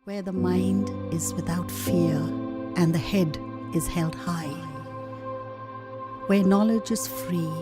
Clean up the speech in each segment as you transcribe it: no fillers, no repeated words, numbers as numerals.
where the mind is without fear and the head is held high, where knowledge is free.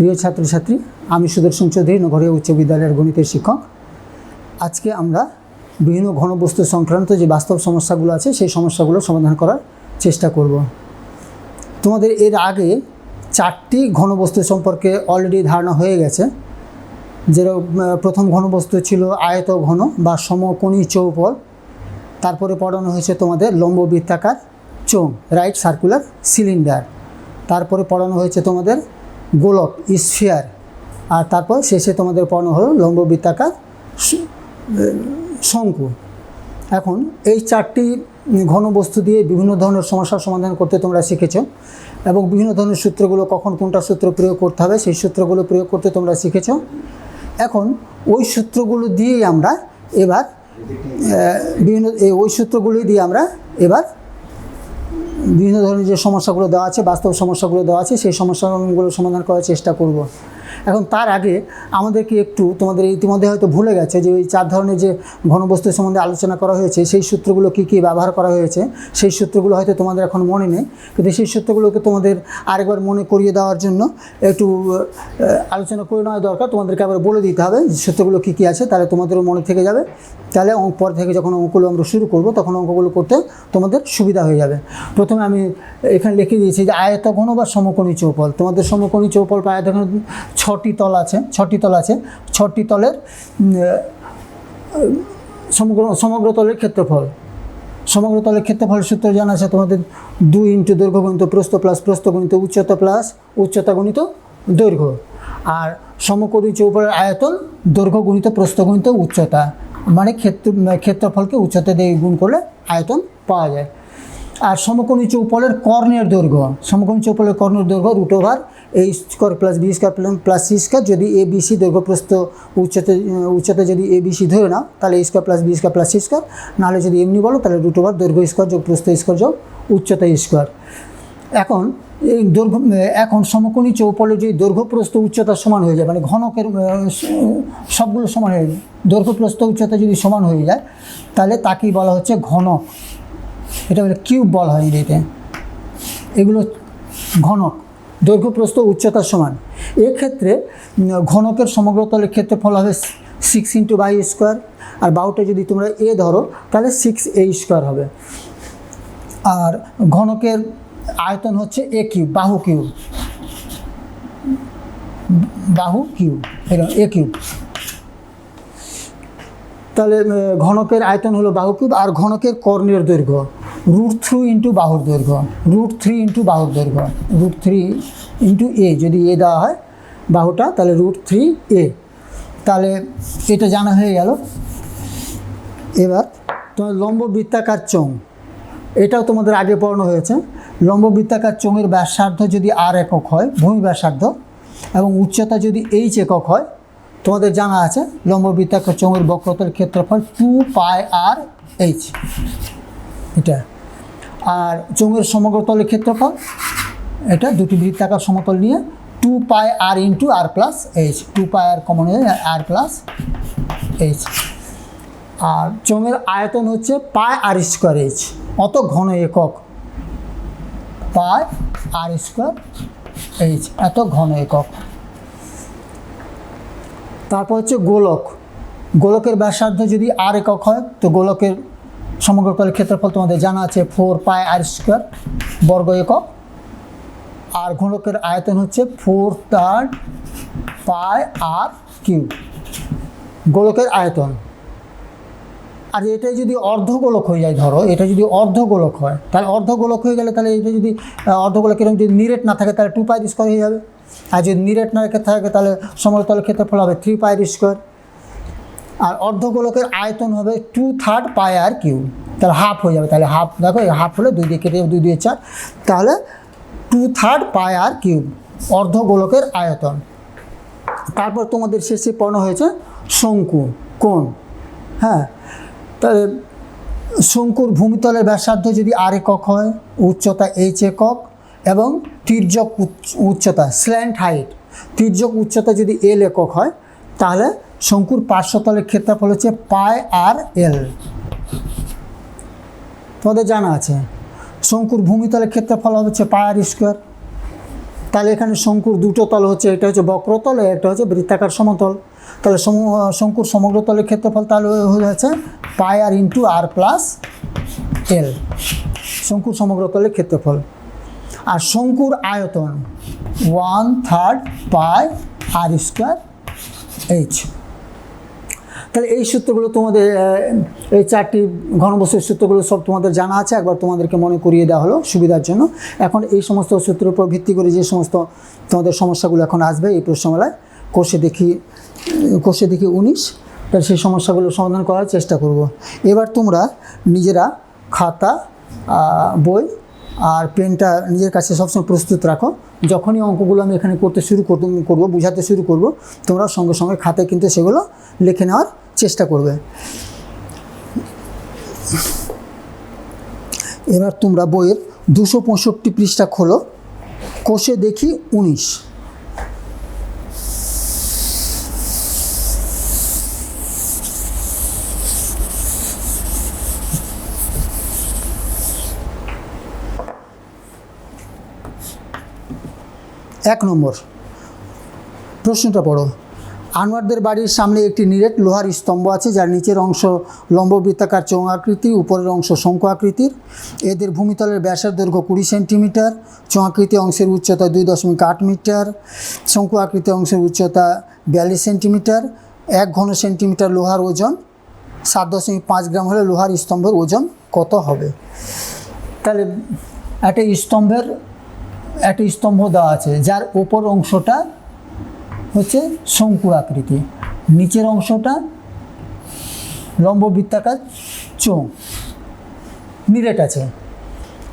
প্রিয় ছাত্রছাত্রী, আমি সুদর্শন চৌধুরী, নগরীয়া উচ্চ বিদ্যালয়ের গণিতের শিক্ষক। আজকে আমরা বিভিন্ন ঘনবস্তু সংক্রান্ত যে বাস্তব সমস্যাগুলো আছে সেই সমস্যাগুলো সমাধান করার চেষ্টা করব। তোমাদের এর আগে 4টি ঘনবস্তু সম্পর্কে অলরেডি ধারণা হয়ে গেছে। যেরকম প্রথম ঘনবস্তু ছিল আয়ত ঘন বা সমকোণী চৌপল, তারপরে পড়ানো হয়েছে তোমাদের লম্ব বৃত্তাকার চোঙ, রাইট সার্কুলার সিলিন্ডার, তারপরে পড়ানো হয়েছে তোমাদের গোলক স্ফিয়ার, আর তারপর শেষে তোমাদের পড়ানো হলো লম্ব বৃত্তাকার শঙ্কু। এখন এই 4টি ঘনবস্তু দিয়ে বিভিন্ন ধরনের সমস্যার সমাধান করতে তোমরা শিখেছ এবং বিভিন্ন ধরনের সূত্রগুলো কখন কোনটা সূত্র প্রয়োগ করতে হবে সেই সূত্রগুলো প্রয়োগ করতে তোমরা শিখেছ। এখন ওই সূত্রগুলো দিয়েই আমরা এবার বিভিন্ন ধরনের যে সমস্যাগুলো দেওয়া আছে, বাস্তব সমস্যাগুলো দেওয়া আছে, সেই সমস্যাগুলো সমাধান করার চেষ্টা করব। এখন তার আগে আমাদেরকে একটু, তোমাদের ইতিমধ্যে হয়তো ভুলে গেছে যে ওই 4 ধরনের যে ঘনবস্তুর সম্বন্ধে আলোচনা করা হয়েছে সেই সূত্রগুলো কী কী ব্যবহার করা হয়েছে সেই সূত্রগুলো হয়তো তোমাদের এখন মনে নেই, কিন্তু সেই সূত্রগুলোকে তোমাদের আরেকবার মনে করিয়ে দেওয়ার জন্য একটু আলোচনা করে নেওয়া দরকার। তোমাদেরকে আবার বলে দিতে হবে যে সূত্রগুলো কী কী আছে, তাহলে তোমাদেরও মনে থেকে যাবে। তাহলে পর থেকে যখন অঙ্কগুলো আমরা শুরু করব তখন অঙ্কগুলো করতে তোমাদের সুবিধা হয়ে যাবে। প্রথমে আমি এখানে লিখে দিয়েছি যে আয়তঘন বা সমকোণী চৌপল। তোমাদের সমকোণী চৌপল বা আয়তঘন 6টি তল আছে। 6টি তলের সমগ্র তলের ক্ষেত্রফল। সমগ্র তলের ক্ষেত্রফলের সূত্র জানা আছে তোমাদের 2 × দৈর্ঘ্য গুণিত প্রস্থ প্লাস প্রস্থ গুণিত উচ্চতা প্লাস উচ্চতা গুণিত দৈর্ঘ্য। আর সমকোণী চৌপলের আয়তন দৈর্ঘ্য গুণিত প্রস্থ গুণিত উচ্চতা, মানে ক্ষেত্রফলকে উচ্চতা দিয়ে গুণ করলে আয়তন পাওয়া যায়। আর সমকোণী চৌপলের কর্ণের দৈর্ঘ্য, সমকোণী চৌপলের কর্ণের দৈর্ঘ্য √a² plus b² plus c²। যদি এ বি সি দৈর্ঘ্য প্রস্থ উচ্চতা যদি এ বি সি ধরে নাও তাহলে a² plus b² plus c², নাহলে যদি এমনি বলো তাহলে √দৈর্ঘ্য স্কোয়ার যোগ প্রস্থ স্কোয়ার যোগ উচ্চতা স্কোয়ার। এখন এই এখন সমকোণী চৌপলের যদি দৈর্ঘ্য প্রস্থ উচ্চতা সমান হয়ে যায়, মানে ঘনকের সবগুলো সমান হয়ে যায়, দৈর্ঘ্য প্রস্থ উচ্চতা যদি সমান হয়ে যায় তাহলে তাকেই বলা হচ্ছে ঘনক। এটা বলে কিউব বলা হয় এতে। এগুলো ঘনক, দৈর্ঘ্য প্রস্থ উচ্চতার সমান। এক্ষেত্রে ঘনকের সমগ্র তলের ক্ষেত্রফল হবে 6 × y², আর বাহুটা যদি তোমরা এ ধরো তাহলে 6a² হবে। আর ঘনকের আয়তন হচ্ছে a³ বাহু কিউব এরকম a³। তাহলে ঘনকের আয়তন হলো বাহু কিউব। আর ঘনকের কর্ণের দৈর্ঘ্য √3 × বাহুর দৈর্ঘ্য, √3 × বাহুর দৈর্ঘ্য, √3 × a। যদি এ দেওয়া হয় বাহুটা তাহলে √3a। তাহলে এটা জানা হয়ে গেল। এবার তোমার লম্ব বৃত্তাকার চোঙ, এটাও তোমাদের আগে পড়ানো হয়েছে। লম্ব বৃত্তাকার চোঙের ব্যাসার্ধ যদি r একক হয়, ভূমি ব্যাসার্ধ, এবং উচ্চতা যদি h একক হয়, তোমাদের জানা আছে লম্ব বৃত্তাকার চোঙের বক্রতলের ক্ষেত্রফল 2πr/h এটা। আর চোঙের সমগ্র তলের ক্ষেত্রফল, এটা দুটি বৃত্তাকার সমতল নিয়ে 2πr × r+h, 2πr কমন হয়ে r+h। আর চোঙের আয়তন হচ্ছে πr²h, অত ঘন একক, πr²h এত ঘন একক। তারপর হচ্ছে গোলক। গোলকের ব্যাসার্ধ যদি r একক হয় তো গোলকের সমগ্র তলের ক্ষেত্রফল তোমাদের জানা আছে 4πr² বর্গ একক। আর ঘনকের আয়তন হচ্ছে 4/πr³ গোলকের আয়তন। আর এটা যদি অর্ধগোলক হয়ে যায়, ধরো এটা যদি অর্ধগোলক হয়, তাহলে অর্ধগোলক হয়ে গেলে তাহলে এটা যদি অর্ধগোলক এরকম যদি নিরেট না থাকে তাহলে 2πr² হয়ে যাবে। আর যদি নিরেট না রেখে থাকে তাহলে সমগ্রতলের ক্ষেত্রফল হবে 3πr²। আর অর্ধগোলকের আয়তন হবে 2/3 πr³ তাহলে হাফ হয়ে যাবে। তাহলে হাফ দেখো, এই হাফ হলে 2 দিয়ে কেটে যাবে, 2 দিয়ে 4, তাহলে 2/3 πr³ অর্ধগোলকের আয়তন। তারপর তোমাদের শেষে পড়ানো হয়েছে শঙ্কু, কোণ। হ্যাঁ, তাহলে শঙ্কুর ভূমিতলের ব্যাসার্ধ যদি r একক হয়, উচ্চতা h একক এবং তির্যক উচ্চতা স্ল্যান্ট হাইট, তির্যক উচ্চতা যদি l একক হয়, তাহলে শঙ্কুর পার্শ্বতলের ক্ষেত্রফল হচ্ছে πr/l। তোমাদের জানা আছে শঙ্কুর ভূমিতলের ক্ষেত্রফল হচ্ছে πr²। তাহলে এখানে শঙ্কুর দুটো তল হচ্ছে, এটা হচ্ছে বক্রতল, একটা হচ্ছে বৃত্তাকার সমতল। তাহলে শঙ্কুর সমগ্র তলের ক্ষেত্রফল তাহলে হয়ে যাচ্ছে πr × r+l, শঙ্কুর সমগ্র তলের ক্ষেত্রফল। আর শঙ্কুর আয়তন 1/3 πr²h। তাহলে এই সূত্রগুলো তোমাদের, এই 4টি ঘনবস্তুর সূত্রগুলো সব তোমাদের জানা আছে, একবার তোমাদেরকে মনে করিয়ে দেওয়া হলো সুবিধার জন্য। এখন এই সমস্ত সূত্রের উপর ভিত্তি করে যে সমস্ত তোমাদের সমস্যাগুলো এখন আসবে এই প্রশ্নমালায়, কোষে দেখি 19, তাহলে সেই সমস্যাগুলো সমাধান করার চেষ্টা করব। এবার তোমরা নিজেরা খাতা, বই আর পেনটা নিজের কাছে সবসময় প্রস্তুত রাখো। যখনই অঙ্কগুলো আমি এখানে করতে শুরু করবো, বোঝাতে শুরু করব, তোমরা সঙ্গে সঙ্গে খাতায় কিন্তু সেগুলো লিখে নেওয়ার চেষ্টা করবে। এবার তোমরা বইয়ের 265 পৃষ্ঠা খোলো, কোষে দেখি 19। এক নম্বর প্রশ্নটা পড়ো। আনোয়ারদের বাড়ির সামনে একটি নিরেট লোহার স্তম্ভ আছে, যার নিচের অংশ লম্ববৃত্তাকার চোঙ আকৃতি, উপরের অংশ শঙ্কু আকৃতির। এদের ভূমিতলের ব্যাসের দৈর্ঘ্য 20 সেন্টিমিটার, চোঙ আকৃতি অংশের উচ্চতা 2.8 মিটার, শঙ্কু আকৃতি অংশের উচ্চতা 42 সেন্টিমিটার। 1 ঘন সেন্টিমিটার লোহার ওজন 7.5 গ্রাম হলে লোহার স্তম্ভের ওজন কত হবে? তাহলে একটা স্তম্ভ দেওয়া আছে, যার ওপর অংশটা হচ্ছে শঙ্কু আকৃতি, নিচের অংশটা লম্ববৃত্তাকার চোঙ, নিরেট আছে।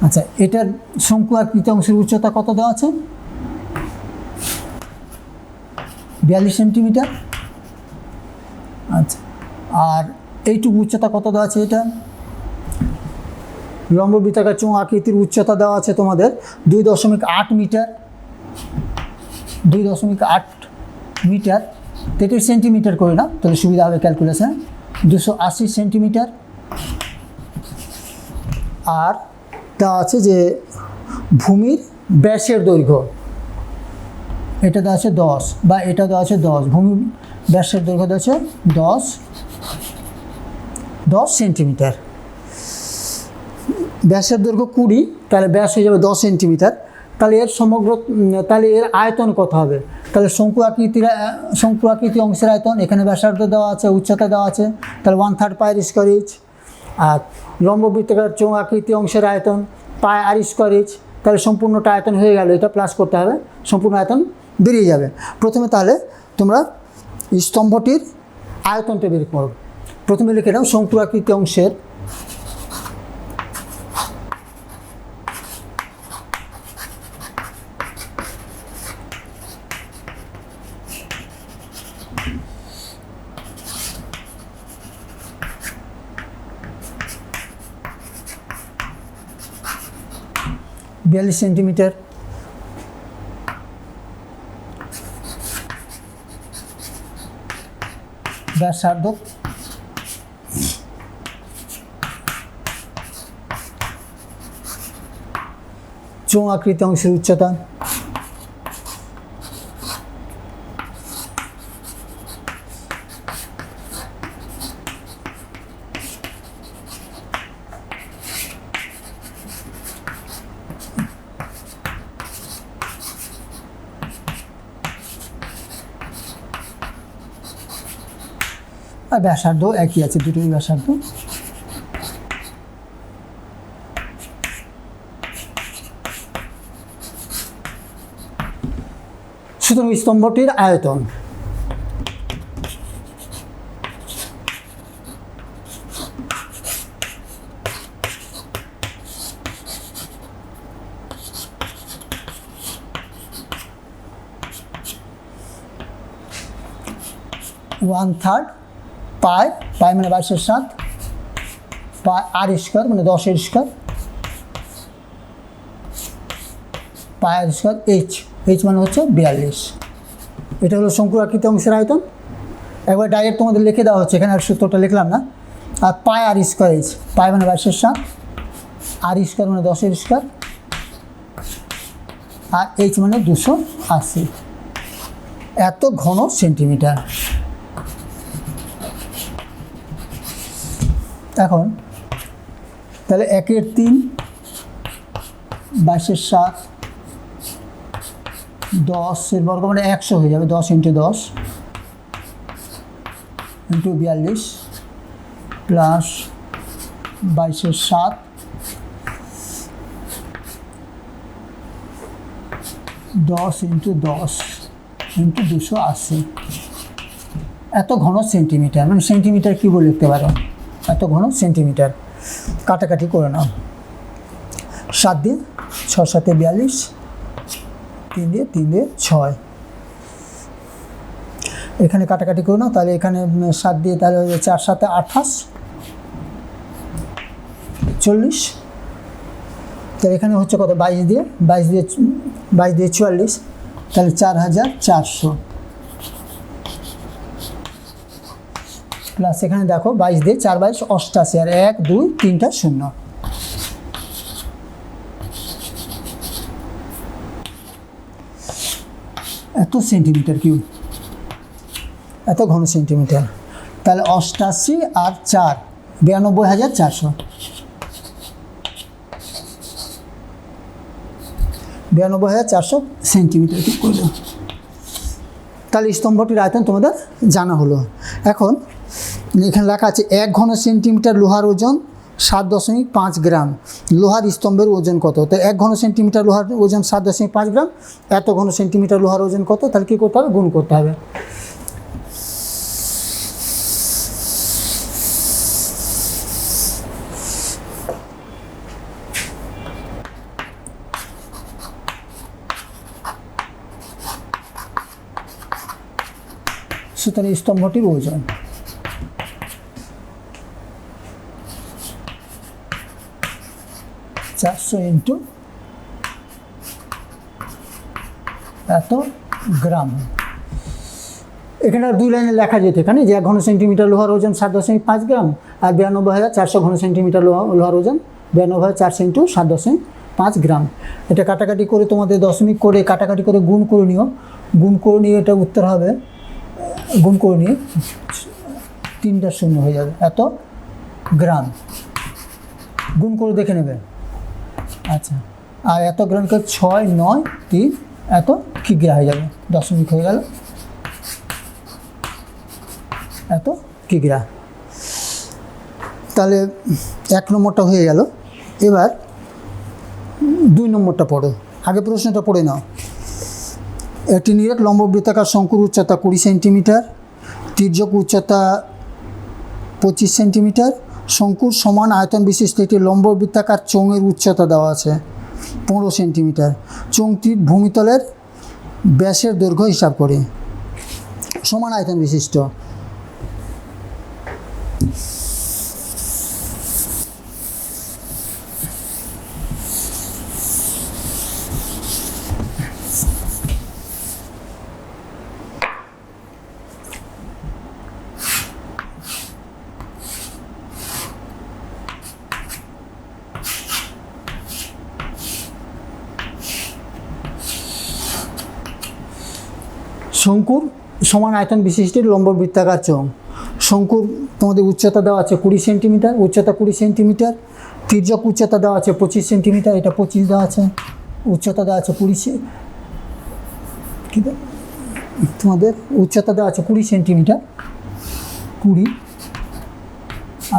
আচ্ছা, এটার শঙ্কু আকৃতি অংশের উচ্চতা কত দেওয়া আছে? 42 সেন্টিমিটার। আচ্ছা, আর এইটুকু উচ্চতা কত দেওয়া আছে? এটা লম্ববৃত্তাকার চোঙ আকৃতির উচ্চতা দেওয়া আছে তোমাদের 2.8 মিটার, 2.8 মিটার। 33 সেন্টিমিটার করে না, তাহলে সুবিধা হবে ক্যালকুলেশন। 280 সেন্টিমিটার। আর দেওয়া আছে যে ভূমির ব্যাসের দৈর্ঘ্য, এটা দেওয়া আছে 10, বা এটা দেওয়া আছে 10, ভূমির ব্যাসের দৈর্ঘ্য দেওয়া আছে 10 সেন্টিমিটার। ব্যাসের দৈর্ঘ্য 20, তাহলে ব্যাস হয়ে যাবে 10 সেন্টিমিটার। তাহলে এর আয়তন কত হবে? তাহলে শঙ্কু আকৃতি অংশের আয়তন, এখানে ব্যাসার্ধ দেওয়া আছে, উচ্চতা দেওয়া আছে, তাহলে 1/3 πr²h। আর লম্ববৃত্তাকার চোঙ আকৃতি অংশের আয়তন πr²h, তাহলে সম্পূর্ণটা আয়তন হয়ে গেল, এটা প্লাস করতে হবে, সম্পূর্ণ আয়তন বেরিয়ে যাবে। প্রথমে তাহলে তোমরা স্তম্ভটির আয়তনটা বের করো। প্রথমে লিখে নাও শঙ্কু আকৃতি অংশের সেন্টিমিটার। ব্যাসার্ধ চোঙ আকৃতি অংশের উচ্চতা, আর ব্যাসার্ধ একই আছে, দুটোই ব্যাসার্ধ। সুতরাং স্তম্ভটির আয়তন ওয়ান থার্ড পাই, পাই মানে 22/7, পাই আর স্কোয়ার মানে 10 স্কোয়ার, পাই আর স্কোয়ার এইচ, এইচ মানে হচ্ছে 42। এটা হলো শঙ্কুর আকৃতি অংশের আয়তন। একবার ডাইরেক্ট তোমাদের লিখে দেওয়া হচ্ছে, এখানে আর সূত্রটা লিখলাম না। আর পাই আর স্কোয়ার এইচ, পাই মানে 22/7, আর স্কোয়ার মানে 10 স্কোয়ার, আর এইচ মানে 280। এত ঘন সেন্টিমিটার। এখন তাহলে 1/3 22/7 10 বর্গ মানে 100 হয়ে যাবে। 10 × 10 × 42 প্লাস 22/7 10 × 10 × 280। এত ঘন সেন্টিমিটার, মানে সেন্টিমিটার কি বলে লিখতে পারো, এত ঘন সেন্টিমিটার। কাটাকাটি করে নাও, 7 দিয়ে 6 7 42, 3 দিয়ে 3 দিয়ে 6, এখানে কাটাকাটি করে নাও। তাহলে এখানে 7 দিয়ে তাহলে 4 7 28 40, তাহলে এখানে হচ্ছে কত 22 দিয়ে 44, তাহলে 4400 প্লাস এখানে দেখো 22 দিয়ে 4 22 88, আর 1 2 3টা 0। এত সেন্টিমিটার কিউব, এত ঘন সেন্টিমিটার। তাহলে 88 আর 4 92,400, 92,400 সেন্টিমিটার কিউব করলো। তাহলে স্তম্ভটির আয়তন তোমাদের জানা হলো। এখন এখানে লেখা আছে 1 ঘন সেন্টিমিটার লোহার ওজন 7.5 গ্রাম। লোহার স্তম্ভের ওজন কত? তো 1 ঘন সেন্টিমিটার লোহার ওজন 7.5 গ্রাম। এত ঘন সেন্টিমিটার লোহার ওজন কত? তাহলে কী করতে হবে? গুণ করতে হবে। সুতরাং স্তম্ভটির ওজন চারশো ইন্টু এত গ্রাম। এখানে 2 লাইনে লেখা যেত এখানে যে 1 ঘন সেন্টিমিটার লোহার ওজন 7.5 গ্রাম, আর 92,400 ঘন সেন্টিমিটার লোহার ওজন 92,400 ইন্টু 7.5 গ্রাম। এটা কাটাকাটি করে তোমাদের দশমিক করে কাটাকাটি করে গুণ করে নিও। গুণ করে নিয়ে এটা উত্তর হবে, গুণ করে নিয়ে 3টা 0 হয়ে যাবে, এত গ্রাম। গুণ করে দেখে নেবে। আচ্ছা, আর এত গ্রামকে 6 9 3 এত কিগ্রা হয়ে যাবে, দশমিক হয়ে গেল, এত কিগ্রা। তাহলে 1 নম্বরটা হয়ে গেল। এবার 2 নম্বরটা পড়ো। আগে প্রশ্নটা পড়ে নাও। একটি নিরেট লম্ববৃত্তাকার শঙ্কুর উচ্চতা 20 সেন্টিমিটার, তির্যক উচ্চতা 25 সেন্টিমিটার। শঙ্কুর সমান আয়তন বিশিষ্ট একটি লম্ববৃত্তাকার চোঙের উচ্চতা দেওয়া আছে 15 সেন্টিমিটার। চোঙটির ভূমিতলের ব্যাসের দৈর্ঘ্য হিসাব করি। সমান আয়তন বিশিষ্ট। শঙ্কুর সমান আয়তন বিশিষ্ট লম্ববৃত্তাকার চোঙ। শঙ্কুর তোমাদের উচ্চতা দেওয়া আছে 20 সেন্টিমিটার, উচ্চতা 20 সেন্টিমিটার। তির্যক উচ্চতা দেওয়া আছে 25 সেন্টিমিটার, এটা 25 দেওয়া আছে। উচ্চতা দেওয়া আছে 20, কি তোমাদের উচ্চতা দেওয়া আছে 20 সেন্টিমিটার, 20।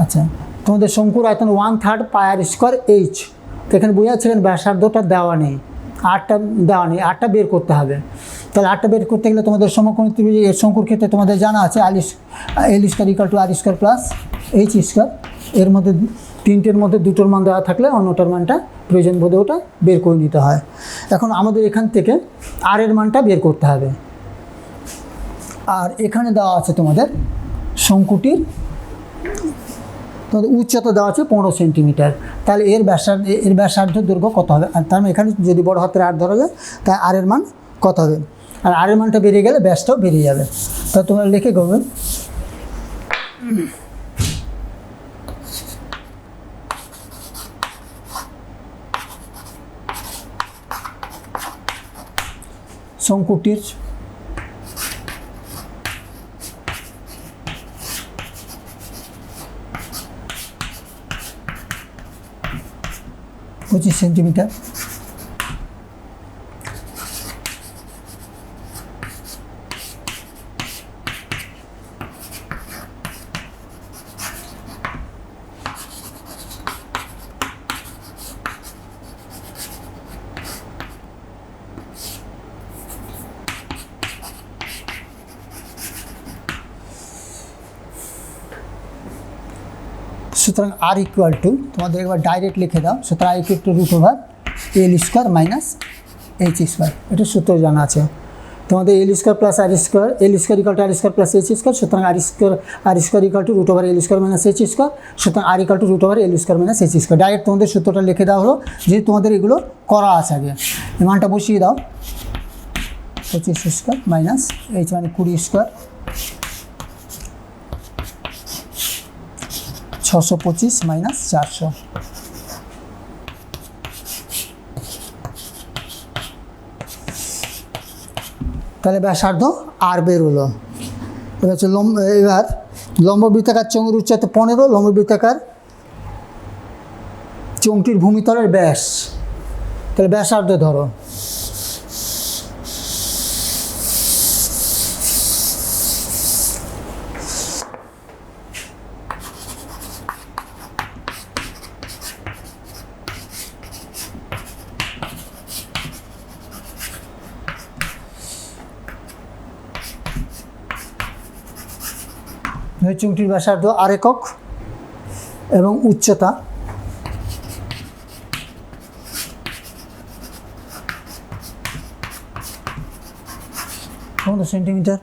আচ্ছা, তোমাদের শঙ্কুর আয়তন 1/3 পায়ার স্কোয়ার এইচ। তো এখানে বোঝাচ্ছিলেন ব্যাসার্ধটা দেওয়া নেই, 8টা দেওয়া নেই, 8টা বের করতে হবে। তাহলে আরটা বের করতে গেলে তোমাদের সমকোণী ত্রিভুজ এর শঙ্কুর ক্ষেত্রে তোমাদের জানা আছে L square equal to R square plus H square. এর মধ্যে তিনটের মধ্যে দুটোর মান দেওয়া থাকলে অন্যটার মানটা প্রয়োজন বোধে ওটা বের করে নিতে হয়। এখন আমাদের এখান থেকে আর এর মানটা বের করতে হবে। আর এখানে দেওয়া আছে তোমাদের শঙ্কুটির তোমাদের উচ্চতা দেওয়া আছে 15 সেন্টিমিটার। তাহলে এর ব্যাসার্ধ দৈর্ঘ্য কত হবে? আর তার মানে এখানে যদি বড় হাতের আর ধরা যায় তাই আর এর মান কত হবে? আর আর এর মানটা বেরিয়ে গেলে ব্যাসটাও বেরিয়ে যাবে। তা তোমরা লিখে করবে শঙ্কুটির পঁচিশ সেন্টিমিটার। সুতরাং আর ইকুয়াল টু তোমাদের একবার ডাইরেক্ট লিখে দাও। সুতরাং R equal to root over L square minus H square. এটা সূত্র জানা আছে তোমাদের। L square plus R square, L square equal to R square plus H square. সুতরাং R square equal to root over L square minus H square. সুতরাং R equal to root over L square minus H square. Direct তোমাদের সূত্রটা লিখে দেওয়া হলো, যেহেতু তোমাদের এগুলো করা আছে আগে। এই মানটা বসিয়ে দাও, 25 স্কোয়ার মাইনাস এইচ মানে 20 স্কোয়ার, 625 মাইনাস 400। তাহলে ব্যাসার্ধ আর বের হলো। এবার হচ্ছে লম্ব বৃত্তাকার চোঙের উচ্চতা 15, লম্ব বৃত্তাকার চোঙটির ভূমিতলের ব্যাস। তাহলে ব্যাসার্ধ ধরো, চোঙটির ব্যাসার্ধ আর একক এবং উচ্চতা 15 সেন্টিমিটার।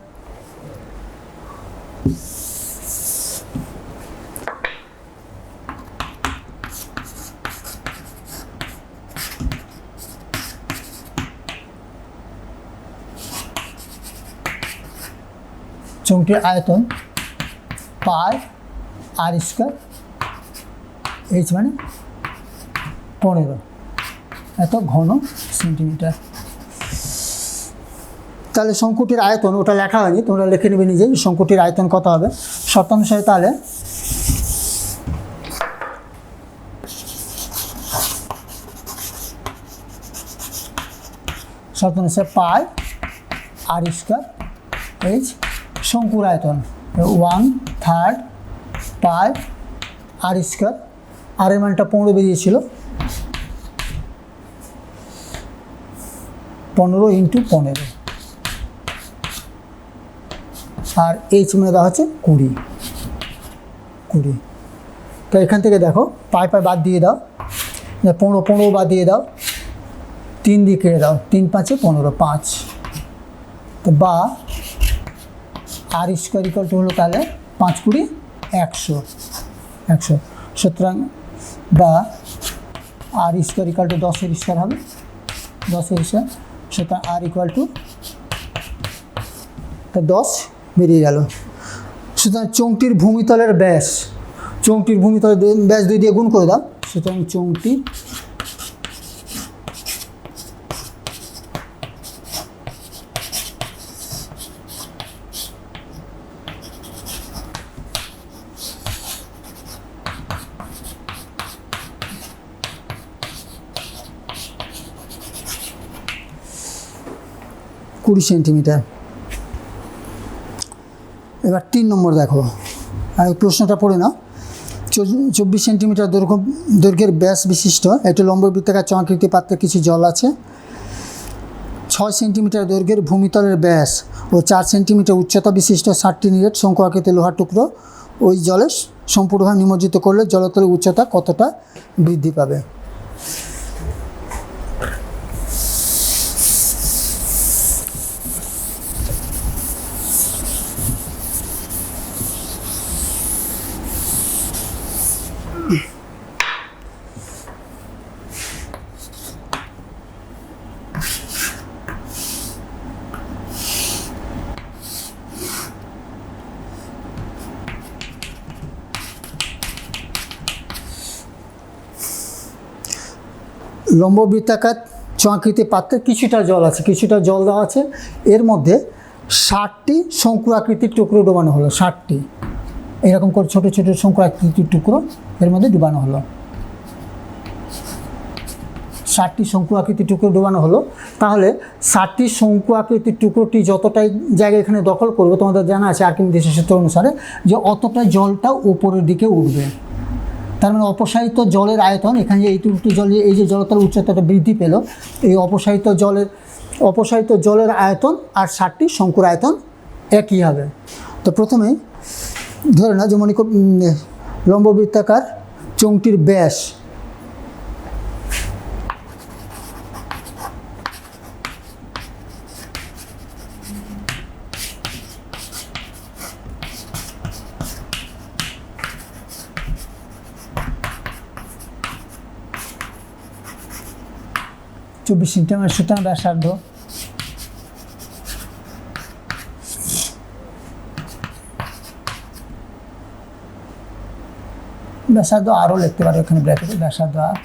চোঙটির আয়তন পাই আর স্কোয়ার, এইচ মানে 15, এত ঘন সেন্টিমিটার। তাহলে শঙ্কুটির আয়তন ওটা লেখা হয়নি, তোমরা লিখে নেবে নিজে শঙ্কুটির আয়তন কত হবে শতাংশে। তাহলে শতাংশে পাই আর স্কোয়ার এইচ শঙ্কুর আয়তন 1/3 পাই আর স্কোয়ার। আর এর মানটা 15 বেরিয়েছিল, 15 × 15, আর এইচ মানে দেওয়া হচ্ছে 20। তো এখান থেকে দেখো পাই বাদ দিয়ে দাও, 15 বাদ দিয়ে দাও, 3 দিয়ে কেটে দাও, 3 × 5 = 15, 5। তো বা আর স্কোয়ার ইকুয়াল টু হলো তাহলে 5 × 20 = 100। সুতরাং বা আর স্কোয়ার ইকুয়াল টু 10 এর স্কোয়ার হবে, 10 এর স্কোয়ার। সুতরাং আর ইকুয়াল টু 10 বেরিয়ে গেল। সুতরাং চোঙটির ভূমিতলের ব্যাস, চোঙটির ভূমিতলের ব্যাস 2 দিয়ে গুণ করে দাও। সুতরাং চোঙটির কুড়ি সেন্টিমিটার। এবার 3 নম্বর দেখো, আর প্রশ্নটা পড়ে নাও। 24 সেন্টিমিটার দৈর্ঘ্যের ব্যাস বিশিষ্ট একটি লম্ব বৃত্তাকার চোঙাকৃতি পাত্রে কিছু জল আছে। সেন্টিমিটার দৈর্ঘ্যের ভূমিতলের ব্যাস ও 4 সেন্টিমিটার উচ্চতা বিশিষ্ট 60টি নিরেট শঙ্কু আকৃতির লোহার টুকরো ওই জলে সম্পূর্ণভাবে নিমজ্জিত করলে জলতলের উচ্চতা কতটা বৃদ্ধি পাবে? লম্ববৃত্তাকার চোঙাকৃতি পাত্রে কিছুটা জল আছে, কিছুটা জল দেওয়া আছে, এর মধ্যে 60টি শঙ্কু আকৃতির টুকরো ডোবানো হলো। 60টি এরকম করে ছোটো ছোটো শঙ্কু আকৃতির টুকরো এর মধ্যে ডুবানো হলো। 60টি শঙ্কু আকৃতির টুকরো ডোবানো হলো। তাহলে 60টি শঙ্কু আকৃতির টুকরোটি যতটাই জায়গা এখানে দখল করবে, তোমাদের জানা আছে আর্কিমিডিসের সূত্র অনুসারে যে অতটা জলটা উপরের দিকে উঠবে। তার মানে অপসারিত জলের আয়তন, এখানে যে এইটুকু জল, এই যে জলতল উচ্চতাটা বৃদ্ধি পেল, এই অপসারিত জলের আয়তন আর 60টি শঙ্কুর আয়তন একই হবে। তো প্রথমে ধরে না যে মনে কর লম্ববৃত্তাকার চোঙটির ব্যাস চব্বিশ সেন্টিমিটার, সুতরাং ব্যাসার্ধ আরও লিখতে পারো এখানে ব্র্যাকেটে, ব্যাসার্ধ আর।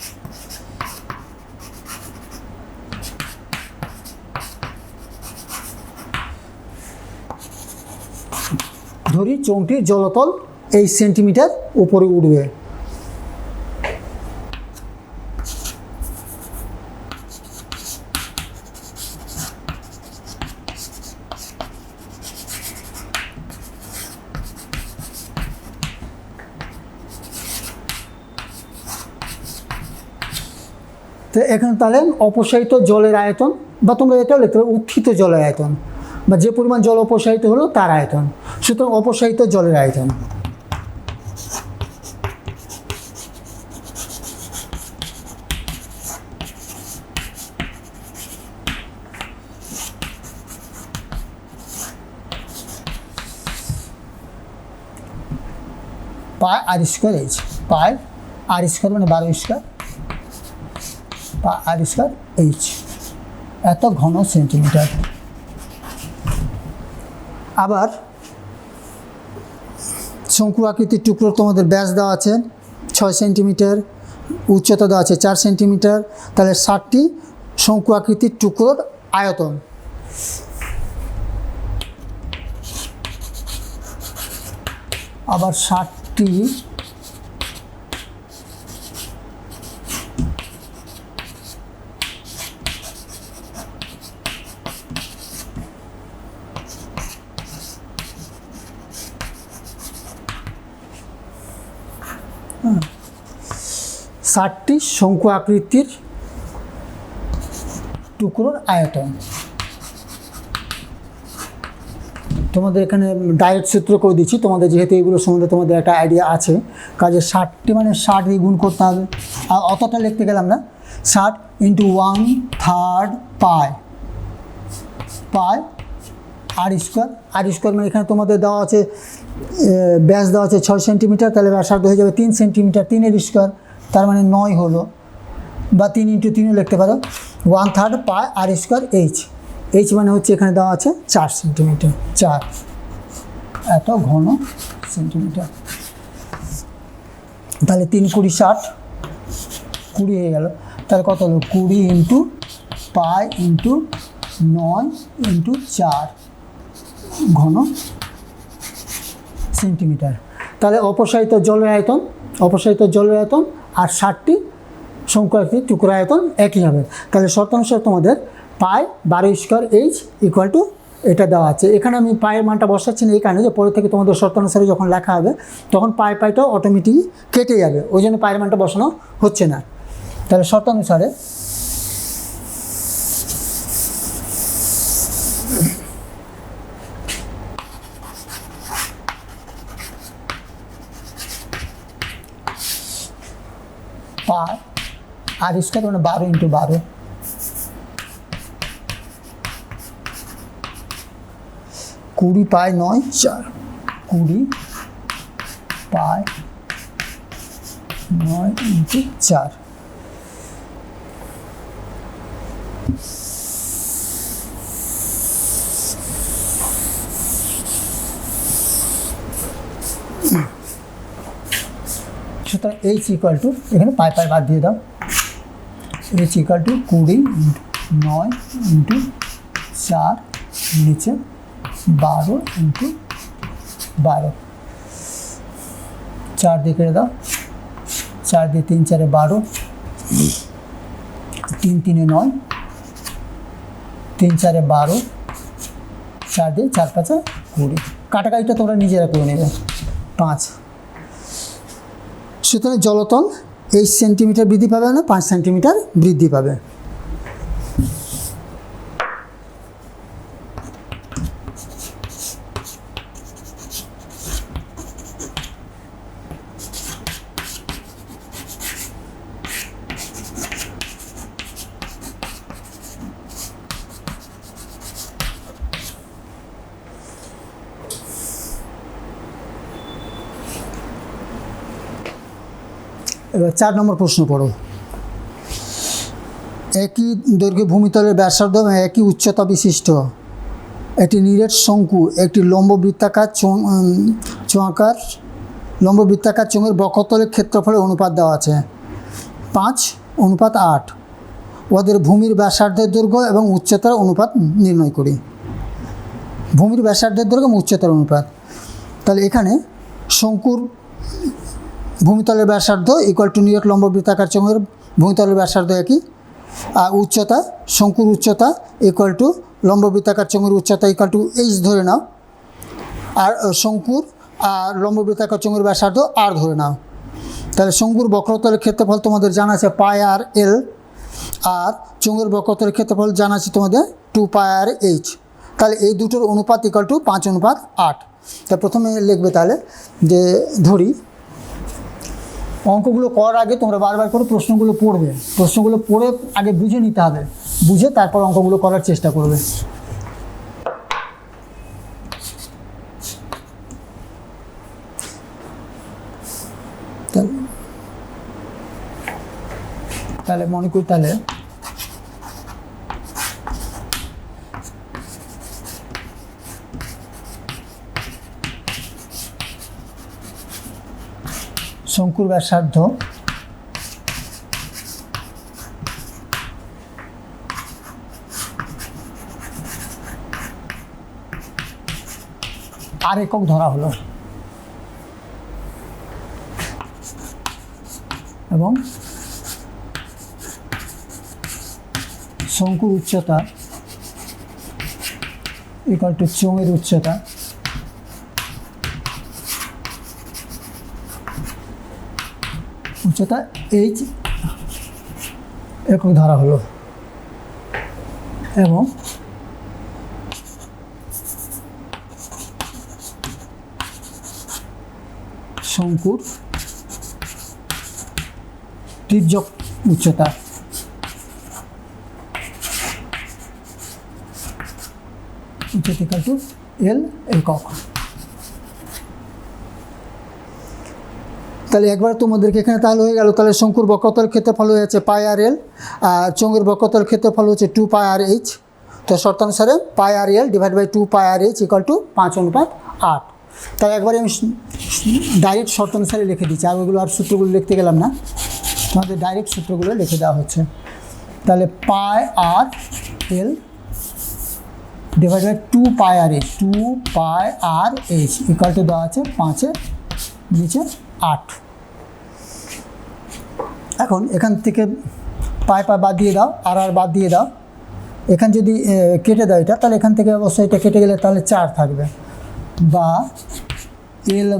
ধরি চোঙটির জলতল 8 সেন্টিমিটার উপরে উঠবে। তো এখানে তাহলে অপসারিত জলের আয়তন, বা তোমরা এটাও লিখতে পারো উত্থিত জলের আয়তন, বা যে পরিমাণ জল অপসারিত হলো তার আয়তন। সুতরাং অপসারিত জলের আয়তন পাই আর স্কোয়ার এইচ, পাই আর স্কোয়ার মানে 12 স্কোয়ার, আর স্কোয়ার এইচ, এত ঘন সেন্টিমিটার। আবার শঙ্কু আকৃতির টুকরোর তোমাদের ব্যাস দেওয়া আছে 6 সেন্টিমিটার, উচ্চতা দেওয়া আছে 4 সেন্টিমিটার। তাহলে 60টি শঙ্কু আকৃতির টুকরোর আয়তন, আবার 60টি শঙ্কু আকৃতির টুকরোর আয়তন। তোমাদের এখানে ডাইরেক্ট সূত্র করে দিচ্ছি, তোমাদের যেহেতু এগুলো সম্বন্ধে তোমাদের একটা আইডিয়া আছে, কাজে 60টি মানে 60 দিয়ে গুণ করতে হবে। আর অতটা লিখতে গেলাম না, 60 × 1/3 পাই আর স্কোয়ার। আর স্কোয়ার মানে এখানে তোমাদের দেওয়া আছে ব্যাস দেওয়া আছে 6 সেন্টিমিটার, তাহলে ব্যাসার্ধ হয়ে যাবে 3 সেন্টিমিটার, 3-এর স্কোয়ার তার মানে 9 হলো, বা 3 × 3 লিখতে পারো। 1/3 পাই আর স্কোয়ার এইচ, এইচ মানে হচ্ছে এখানে দেওয়া আছে 4 সেন্টিমিটার, 4 এত ঘন সেন্টিমিটার। তাহলে 3 × 20 = 60, 20 হয়ে গেল। তাহলে কত হলো 20 × পাই × 9 × 4 ঘন সেন্টিমিটার। তাহলে অপসারিত জলের আয়তন আর 60টি শঙ্কু আকৃতির টুকরো আয়তন একই হবে। তাহলে শর্তানুসারে তোমাদের পাই 12 স্কোয়ার এইচ ইকুয়াল টু এটা দেওয়া আছে। এখানে আমি পায়ের মানটা বসাচ্ছি না এই কারণে যে পরে থেকে তোমাদের শর্তানুসারে যখন লেখা হবে তখন পাইটাও অটোমেটিকই কেটে যাবে, ওই জন্য পায়ের মানটা বসানো হচ্ছে না। তাহলে শর্তানুসারে পাই আর স্কোয়ার মানে 12 ইন্টু 12, কুড়ি পাই 9 4, 20 পাই 9 ইন্টু 4। সুতরাং এইচ ইকুয়াল টু, এখানে পাই পাই বাদ দিয়ে দাও, H equal two 20 into 9 into 4 নিচে 12 ইন্টু 12, 4 দিয়ে কেটে দাও, 4 দিয়ে 3 4 12, 3 3 9, 3 4 12, 4 দিয়ে 4 5 20, কাটাকাটিটা তোমরা নিজেরা করে নেবে 5। সুতরাং জলতল 8 সেন্টিমিটার বৃদ্ধি পাবে, না 5 সেন্টিমিটার বৃদ্ধি পাবে। এবার 4 নম্বর প্রশ্ন পড়ো। একই দৈর্ঘ্যে ভূমিতলের ব্যাসার্ধ এবং একই উচ্চতা বিশিষ্ট একটি নিরেট শঙ্কু একটি লম্ব বৃত্তাকার চোঙের বক্ষতলের ক্ষেত্রফলের অনুপাত দেওয়া আছে 5:8। ওদের ভূমির ব্যাসার্ধের দৈর্ঘ্য এবং উচ্চতার অনুপাত নির্ণয় করি। ভূমির ব্যাসার্ধের দৈর্ঘ্য এবং উচ্চতার অনুপাত, তাহলে এখানে শঙ্কুর ভূমিতলের ব্যাসার্ধ ইকুয়াল টু নিরেট লম্ব বৃত্তাকার চোঙের ভূমিতলের ব্যাসার্ধ একই, আর উচ্চতা শঙ্কুর উচ্চতা ইকুয়াল টু লম্ব বৃত্তাকার চোঙের উচ্চতা ইকুয়াল টু এইচ ধরে নাও, আর শঙ্কুর আর লম্ব বৃত্তাকার চোঙের ব্যাসার্ধ আর ধরে নাও। তাহলে শঙ্কুর বক্রতলের ক্ষেত্রফল তোমাদের জানা আছে পাই আর এল, আর চোঙের বক্রতলের ক্ষেত্রফল জানা আছে তোমাদের 2 পাই আর এইচ। তাহলে এই দুটোর অনুপাত ইকুয়াল টু 5:8। তা প্রথমে লিখবে তাহলে যে ধরি, অঙ্কগুলো করার আগে তোমরা বারবার করে প্রশ্নগুলো পড়বে, প্রশ্নগুলো পড়ে আগে বুঝে নিতে হবে, বুঝে তারপর অঙ্কগুলো করার চেষ্টা করবে। তাহলে মনে করি তাহলে শঙ্কুর ব্যাসার্ধ আর একক ধরা হলো এবং শঙ্কুর উচ্চতা ইকুয়াল টু চোঙের উচ্চতা এইচ একক ধরা হলো এবং শঙ্কুর তির্যক উচ্চতা ইকুয়াল টু এল একক। তাহলে একবার তোমাদেরকে এখানে তাহলে হয়ে গেল, তাহলে শঙ্কুর বক্রতল ক্ষেত্রফল হয়ে যাচ্ছে পাই আর এল, আর চোঙের বক্রতল ক্ষেত্রফল হচ্ছে 2 পাই আর এইচ। তো শর্তানুসারে pi R L divide by 2 pi R H equal to 5:8। তাই একবারে আমি ডাইরেক্ট শর্তানুসারে লিখে দিচ্ছি, আর ওইগুলো আর সূত্রগুলো লিখতে গেলাম না, তোমাদের ডাইরেক্ট সূত্রগুলো লিখে দেওয়া হচ্ছে। তাহলে pi R L divide by 2 pi R H, 2 pi R H equal to দেওয়া আছে 5-এর নিচে 8। এখন এখান থেকে পাই পাই বাদ দিয়ে দাও, আর বাদ দিয়ে দাও, এখান যদি কেটে দাও এটা, তাহলে এখান থেকে অবশ্যই এটা কেটে গেলে তাহলে 4 থাকবে, বা L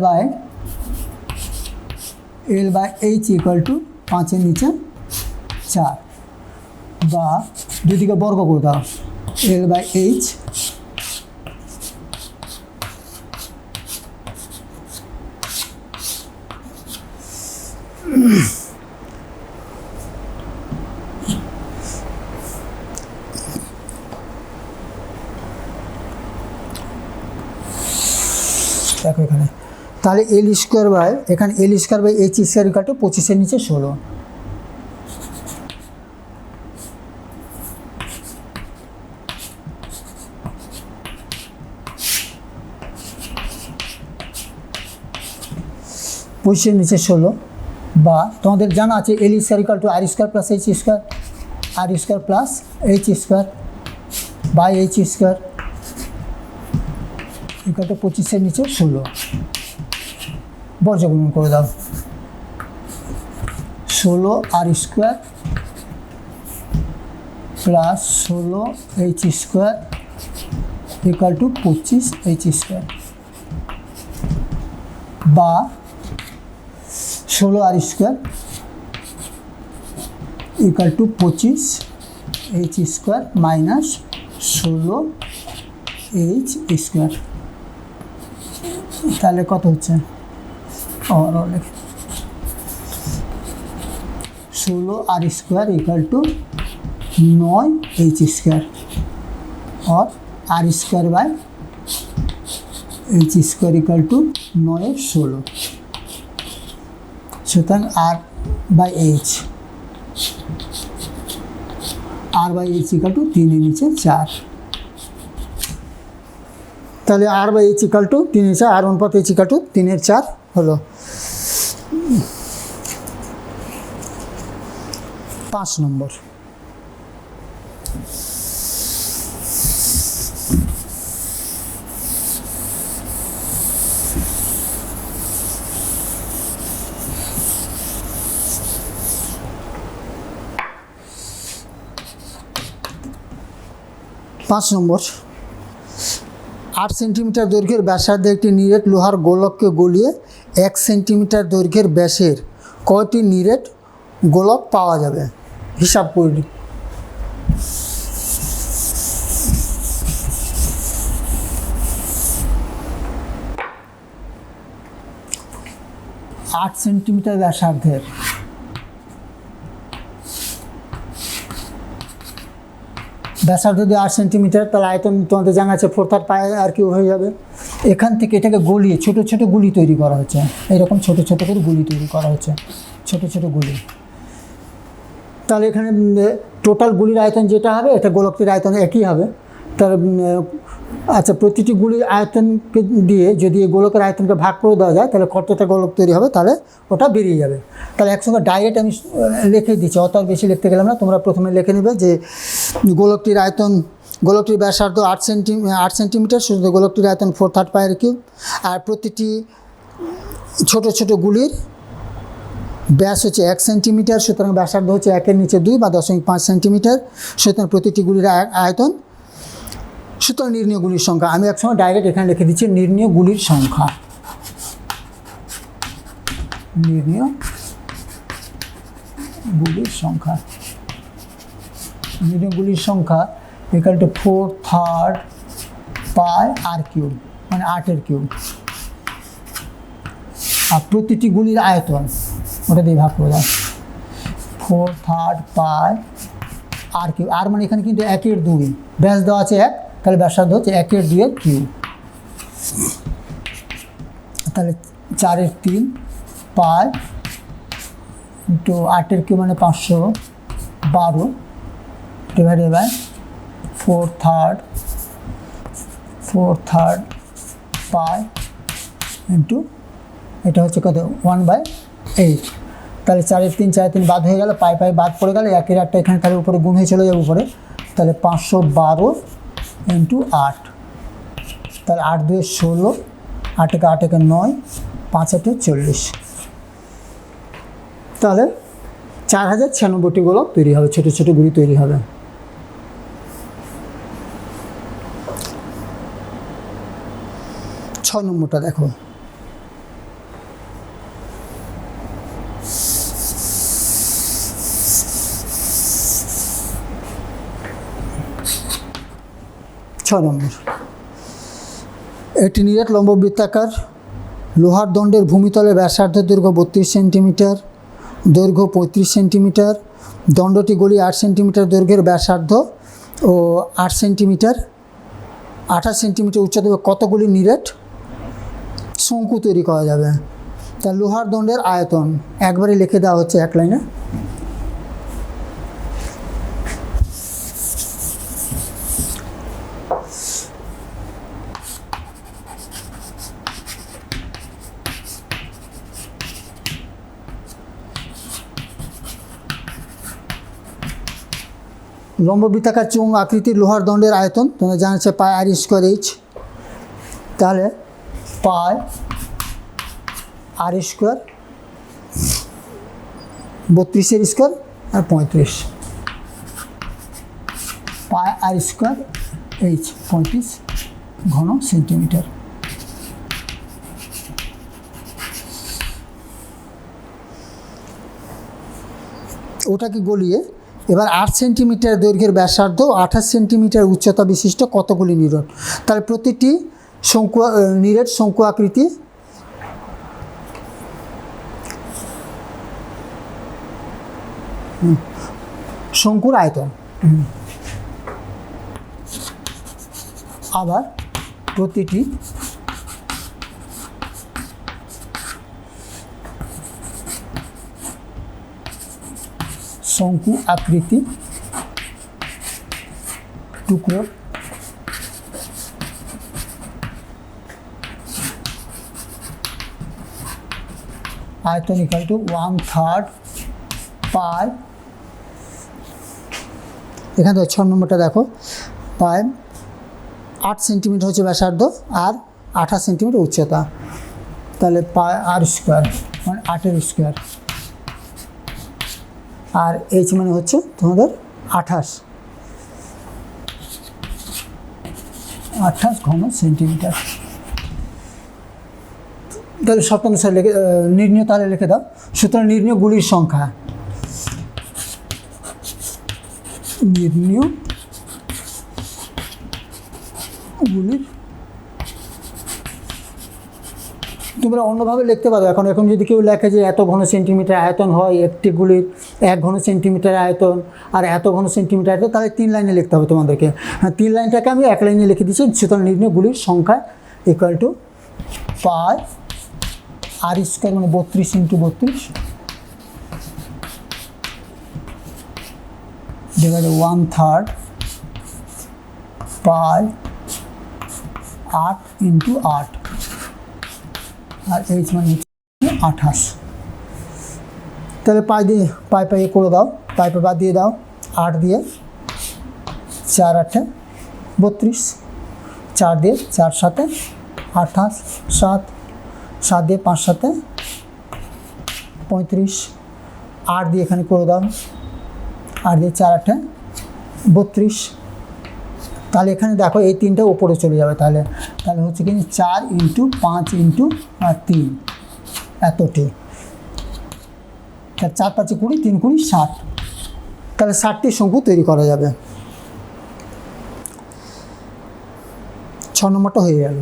by H equal to 5-এর নিচে 4, বা দুদিকে বর্গ করে দাও, এল বাই এইচ তাহলে এল স্কোয়ার বাই এখানে L square by H square equal to 25-এর নিচে 16। পঁচিশের নিচে 16 বা তোমাদের জানা আছে L square equal to R square plus H square, R square plus H square by H square equal to 25-এর নিচে 16। বর্গমূল করে দাও, 16 R square plus 16 H square equal to 25 H square বা 16 R square equal to 25 H square minus 16 H square. তাহলে কত হচ্ছে? 16 R square equal to 9 H square और R square by H square equal to 9 16। সুতরাং R by H equal to 3-এর নিচে 4। তাহলে R by H equal to 3-এর 4, R অনুপাত এইচ ইকুয়াল টু 3-এর 4 হলো। 5 নম্বর, নম্বর 8 সেন্টিমিটার দৈর্ঘ্যের ব্যাসার্ধে একটি নিরেট লোহার গোলককে গলিয়ে 1 সেন্টিমিটার দৈর্ঘ্যের ব্যাসের কয়টি নিরেট গোলক পাওয়া যাবে? হিসাব করি। আট সেন্টিমিটার ব্যাসার্ধের যদি 8 সেন্টিমিটার, তাহলে আয়তন তোমাদের জানা আছে 4/3 পাই আর কি হয়ে যাবে। এখান থেকে এটাকে গলিয়ে ছোট ছোট গুলি তৈরি করা হচ্ছে, এরকম ছোট ছোট করে গুলি তৈরি করা হচ্ছে, ছোট ছোট গুলি। তাহলে এখানে টোটাল গুলির আয়তন যেটা হবে এটা গোলকটির আয়তন একই হবে। তার আচ্ছা, প্রতিটি গুলির আয়তনকে দিয়ে যদি এই গোলকের আয়তনকে ভাগ করে দেওয়া যায় তাহলে কতটা গোলক তৈরি হবে, তাহলে ওটা বেরিয়ে যাবে। তাহলে একসঙ্গে ডাইরেক্ট আমি লিখে দিচ্ছি, অত আর বেশি লিখতে গেলাম না। তোমরা প্রথমে লিখে নেবে যে গোলকটির আয়তন, গোলকটির ব্যাসার্ধ 8 সেন্টিমিটার, শুধু গোলকটির আয়তন 4/3 পাইয়ের কিউব, আর প্রতিটি ছোট ছোট গুলির ব্যাস হচ্ছে 1 সেন্টিমিটার, সুতরাং ব্যাসার্ধ হচ্ছে 1-এর নিচে 2 বা 0.5 সেন্টিমিটার, সুতরাং প্রতিটি গুলির আয়তন। সুতরাং নির্ণীয় গুলির সংখ্যা আমি একসময় ডাইরেক্ট এখানে লিখে দিচ্ছি, নির্ণীয় গুলির সংখ্যা, নির্ণীয় গুলির সংখ্যা, নির্ণীয় গুলির সংখ্যা equal to 4/3 pi R cube, মানে 8-এর কিউব, আর প্রতিটি গুলির আয়তন ওটা দিয়ে ভাগ করে দাও, 4/3 পাই আর কিউব। আর মানে এখানে কিন্তু 1-এর 2, ব্যাস দেওয়া আছে 1, তাহলে ব্যাসার্ধ হচ্ছে 1-এর 2-এর কিউব, তাহলে 4-এর 3 পাই ইন্টু 8-এর কিউব মানে 512 ডিভাইডেড বাই 4/3 পাই ইন্টু এটা হচ্ছে কত 1/8। তাহলে 4-এর 3 বাদ হয়ে গেল, পাই বাদ পড়ে গেল, 1-এর 8টা এখানে তাহলে উপরে গুণ হয়ে চলে যাবে উপরে, তাহলে 512 ইন্টু 8, তাহলে 8-2 16, 8-একে 9, 5-8 40, তাহলে 4096টি গোলক তৈরি হবে, ছোটো ছোটো গুলি তৈরি হবে। ছয় নম্বরটা দেখো, একটি নিরেট লম্ব বৃত্তাকার লোহার দণ্ডের ভূমিতলের ব্যাসার্ধ দৈর্ঘ্য 32 সেন্টিমিটার, দৈর্ঘ্য 35 সেন্টিমিটার, দণ্ডটি গলি 8 সেন্টিমিটার দৈর্ঘ্যের ব্যাসার্ধ ও 8 সেন্টিমিটার 28 সেন্টিমিটার উচ্চতা কতগুলি নিরেট শঙ্কু তৈরি করা যাবে। তা লোহার দণ্ডের আয়তন একবারে লিখে দেওয়া হচ্ছে এক লাইনে। লম্ববৃত্তাকার চোঙ আকৃতির লোহার দণ্ডের আয়তন তোমরা জানাচ্ছে পাই আর স্কোয়ার এইচ। তাহলে পাই আর স্কোয়ার 32 স্কোয়ার আর 35, পাই আর স্কোয়ার এইচ 35 ঘন সেন্টিমিটার। ওটাকে গলিয়ে এবার 8 সেন্টিমিটার দৈর্ঘ্যের ব্যাসার্ধ 28 সেন্টিমিটার উচ্চতা বিশিষ্ট কতগুলি নিরেট। তাহলে প্রতিটি নিরেট শঙ্কু আকৃতি শঙ্কুর আয়তন। আবার প্রতিটি শঙ্কু আকৃতি টুকরোর আয়তন ইকুয়াল টু 1/3 পাই, এখানে 6 নম্বরটা দেখো, পাই 8 সেন্টিমিটার হচ্ছে ব্যাসার্ধ আর 28 সেন্টিমিটার উচ্চতা। তাহলে পাই আর স্কোয়ার মানে 8 স্কোয়ার, আর এইচ মানে হচ্ছে তোমাদের 28 ঘন সেন্টিমিটার। তাহলে শর্তানুসারে লিখে নির্ণয় তাহলে লিখে দাও। সুতরাং নির্ণয় গুলির সংখ্যা, নির্ণয় গুলির তোমরা অন্যভাবে লিখতে পারো। এখন যদি কেউ লেখে যে এত ঘন সেন্টিমিটার আয়তন হয় একটি গুলির, 1 ঘন সেন্টিমিটার আয়তন আর এত ঘন সেন্টিমিটার আয়তন, তাহলে 3 লাইনে লিখতে হবে তোমাদেরকে। 3 লাইনটাকে আমি 1 লাইনে লিখে দিচ্ছি। সুতরাং নির্ণয় গুলির সংখ্যা equal to pi R square মানে 32 × 32 ডিভাইডেড 1/3 পাই 8 × 8 আর এইচ মানে 28। তাহলে পাই দিয়ে পাই করে দাও, পাই বাদ দিয়ে দাও, 8 দিয়ে 4 × 8 32, 4 দিয়ে 4 × 7 28, 7 দিয়ে 5 × 7 35, 8 দিয়ে এখানে করে দাও, 8 দিয়ে 4 × 8 32। তাহলে এখানে দেখো এই 3টা উপরে চলে যাবে। তাহলে হচ্ছে কি 4 × 5 × 3 এতটি। তাহলে 4 × 5 = 20, 3 × 20 = 60। তাহলে 60টি শঙ্কু তৈরি করা যাবে। 6 নম্বরটা হয়ে গেল।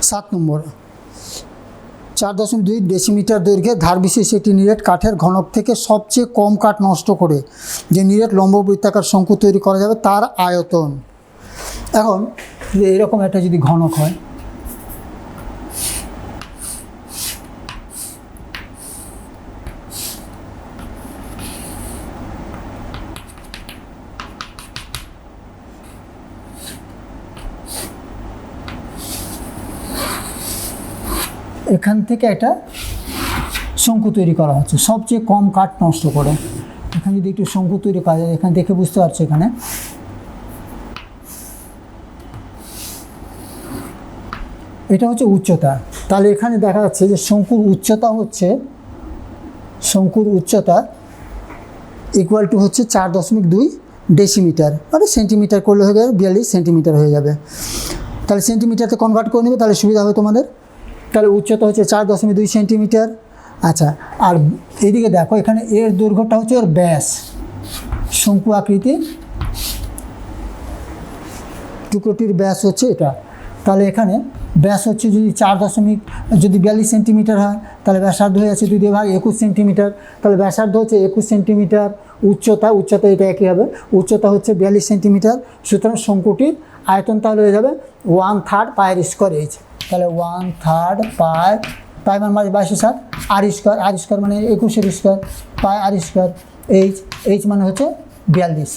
7 নম্বর, 4.2 ডেসিমিটার দৈর্ঘ্যের ধার বিশিষ্ট একটি নিরেট কাঠের ঘনক থেকে সবচেয়ে কম কাঠ নষ্ট করে যে নিরেট লম্ববৃত্তাকার শঙ্কু তৈরি করা যাবে তার আয়তন। এখন এরকম একটা যদি ঘনক হয়, এখান থেকে একটা শঙ্কু তৈরি করা হচ্ছে সবচেয়ে কম কাঠ নষ্ট করে। এখানে যদি একটু শঙ্কু তৈরি করা যায়, এখানে দেখে বুঝতে পারছো এখানে এটা হচ্ছে উচ্চতা। তাহলে এখানে দেখা যাচ্ছে যে শঙ্কুর উচ্চতা ইকুয়াল টু হচ্ছে 4.2 ডেসিমিটার, মানে সেন্টিমিটার করলে হয়ে যাবে 42 সেন্টিমিটার হয়ে যাবে। তাহলে সেন্টিমিটারতে কনভার্ট করে নেবে, তাহলে সুবিধা হবে তোমাদের। তাহলে উচ্চতা হচ্ছে 4.2 সেন্টিমিটার। আচ্ছা, আর এইদিকে দেখো এখানে এর দৈর্ঘ্যটা হচ্ছে ওর ব্যাস, শঙ্কু আকৃতির টুকরোটির ব্যাস হচ্ছে এটা। তাহলে এখানে ব্যাস হচ্ছে যদি 4.42 সেন্টিমিটার হয় তাহলে ব্যাসার্ধ হয়ে আছে 2 দিয়ে ভাগ 21 সেন্টিমিটার, তাহলে ব্যাসার্ধ হচ্ছে 21 সেন্টিমিটার। উচ্চতা এটা একই হবে, উচ্চতা হচ্ছে 42 সেন্টিমিটার। সুতরাং শঙ্কুটির আয়তন তাহলে হয়ে যাবে 1/3 পায়ের স্কোয়ার এইচ। তাহলে 1/3 পাই মান 22/7 আর স্কোয়ার মানে 21-এর স্কোয়ার পাই আর স্কোয়ার এইচ মানে হচ্ছে 42।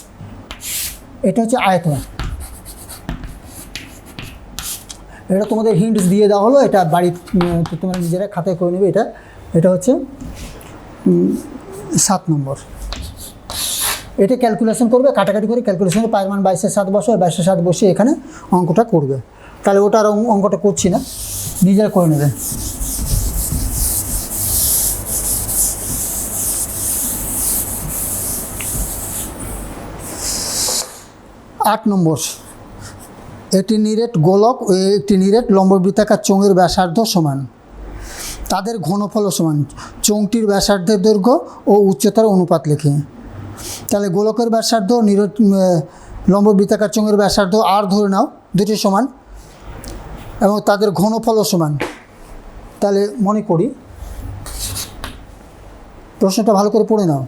এটা হচ্ছে আয়তন। এটা তোমাদের হিন্টস দিয়ে দেওয়া হলো, এটা বাড়ি তোমরা নিজেরা খাতায় করে নেবে। এটা হচ্ছে 7 নম্বর। এটা ক্যালকুলেশন করবে, কাটাকাটি করে ক্যালকুলেশন করে পায়ের মান 22/7 বসে 22/7 বসে এখানে অঙ্কটা করবে। তাহলে ওটা আর অঙ্কটা করছি না, নিজেরা করে নেবে। আট নম্বর, একটি নিরেট গোলক ও একটি নিরেট লম্ববৃত্তাকার চোঙের ব্যাসার্ধ সমান, তাদের ঘনফল সমান, চোঙটির ব্যাসার্ধের দৈর্ঘ্য ও উচ্চতার অনুপাত লিখে। তাহলে গোলকের ব্যাসার্ধ নিরেট লম্ববৃত্তাকার চোঙের ব্যাসার্ধ আর ধরে নাও, দুটি সমান এবং তাদের ঘনফলও সমান। তাহলে মনে করি প্রশ্নটা ভালো করে পড়ে নাও।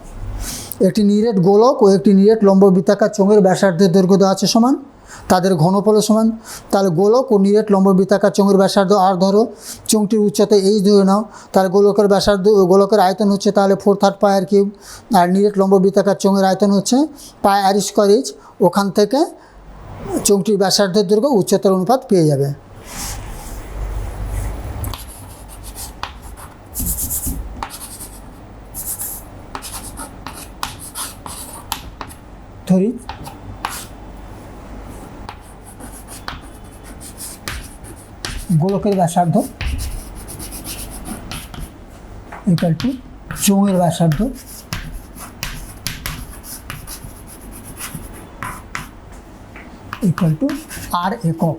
একটি নিরেট গোলক ও একটি নিরেট লম্ববৃত্তাকার চোঙের ব্যাসার্ধের দৈর্ঘ্য দেওয়া আছে সমান, তাদের ঘনফলও সমান। তাহলে গোলক ও নিরেট লম্ববৃত্তাকার চোঙের ব্যাসার্ধ আর ধরো, চোঙটির উচ্চতা এইচ ধরে নাও। তাহলে গোলকের আয়তন হচ্ছে তাহলে 4/3 পাই আর কিউব, আর নিরেট লম্ববৃত্তাকার চোঙের আয়তন হচ্ছে পাই আর স্কোয়ার এইচ। ওখান থেকে চোঙটির ব্যাসার্ধের দৈর্ঘ্য উচ্চতার অনুপাত পেয়ে যাবে। ধরি গোলকের ব্যাসার্ধ ইকুয়াল টু চোঙের ব্যাসার্ধ ইকুয়াল টু আর একক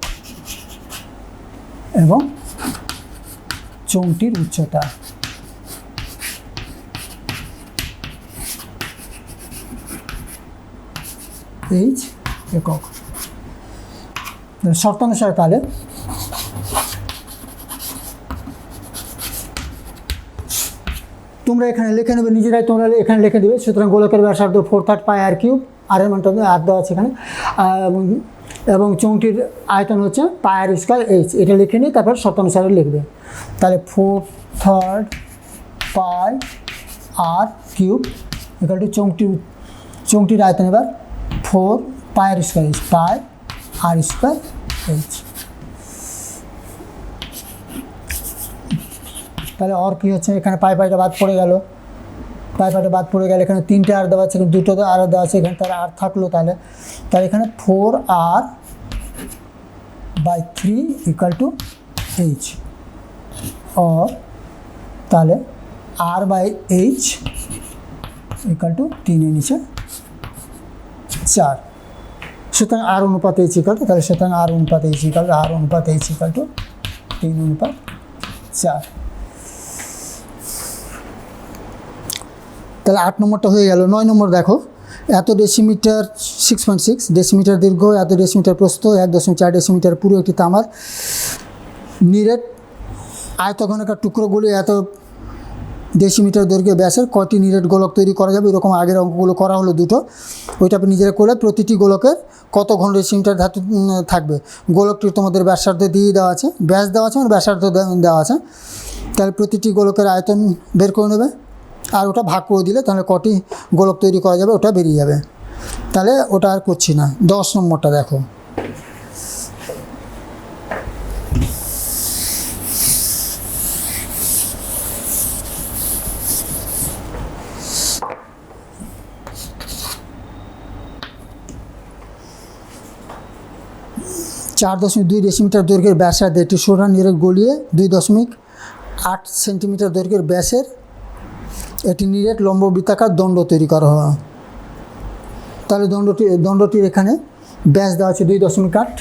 এবং চোঙটির উচ্চতা এইচ একক। শর্তানুসারে তাহলে তোমরা এখানে লিখে নেবে, নিজেরাই তোমরা এখানে লিখে দেবে। সুতরাং গোলকের ব্যাসার্ধ 4/3 পাই আর কিউব, আর এর মানটা আর দেওয়া আছে এখানে, এবং চোঙটির আয়তন হচ্ছে পাই আর স্কোয়ার এইচ। এটা লিখে নিয়ে তারপর শর্তানুসারে লিখবে। তাহলে 4/3 pi R cube equal to চোঙটির আয়তন এবার 4 পাই আর স্কোয়ার এইচ, পাই আর স্কোয়ার এইচ। তাহলে আর কি হচ্ছে, এখানে পাইটা বাদ পড়ে গেল, পাইটা বাদ পড়ে গেলে এখানে 3টে আর দেওয়া আছে, দুটো আর দেওয়া আছে, এখানে তাহলে আর থাকলো। তাহলে এখানে 4r/3 ইকুয়াল টু এইচ, और তাহলে r/h ইকুয়াল টু 3 এর নিচে 4। সুতরাং আর অনুপাত এইচ ইকুয়াল টু, তাহলে সুতরাং আর অনুপাত এইচ ইকুয়াল টু 3/4। তাহলে 8 নম্বরটা হয়ে গেল। 9 নম্বর দেখো, এত ডেসিমিটার 6.6 ডেসিমিটার দীর্ঘ, এত ডেসিমিটার প্রস্থ, 1.4 ডেসিমিটার পুরো একটি তামার নিরেট আয়তঘনকার টুকরোগুলি এত ডেসিমিটার দৈর্ঘ্য ব্যাসের কয়টি নিরেট গোলক তৈরি করা যাবে। এরকম আগের অঙ্কগুলো করা হলো দুটো, ওইটা আপনি নিজেরা করে প্রতিটি গোলকের কত ঘন ডেসিমিটার ধাতু থাকবে। গোলকটি তোমাদের ব্যাসার্ধ দিয়ে দেওয়া আছে, ব্যাস দেওয়া আছে মানে ব্যাসার্ধ দেওয়া আছে। তাহলে প্রতিটি গোলকের আয়তন বের করে নেবে, আর ওটা ভাগ করে দিলে তাহলে কটি গোলক তৈরি করা যাবে ওটা বেরিয়ে যাবে। তাহলে ওটা আর করছি না। 10 নম্বরটা দেখো, (4.2 ডেসিমিটার দৈর্ঘ্যের ব্যাসার্ধে একটি সোনা নিরেট গলিয়ে 2.8 সেন্টিমিটার দৈর্ঘ্যের ব্যাসের একটি নিরেট লম্ববৃত্তাকার দণ্ড তৈরি করা হয়। তাহলে দণ্ডটির এখানে ব্যাস দেওয়া আছে 2.8।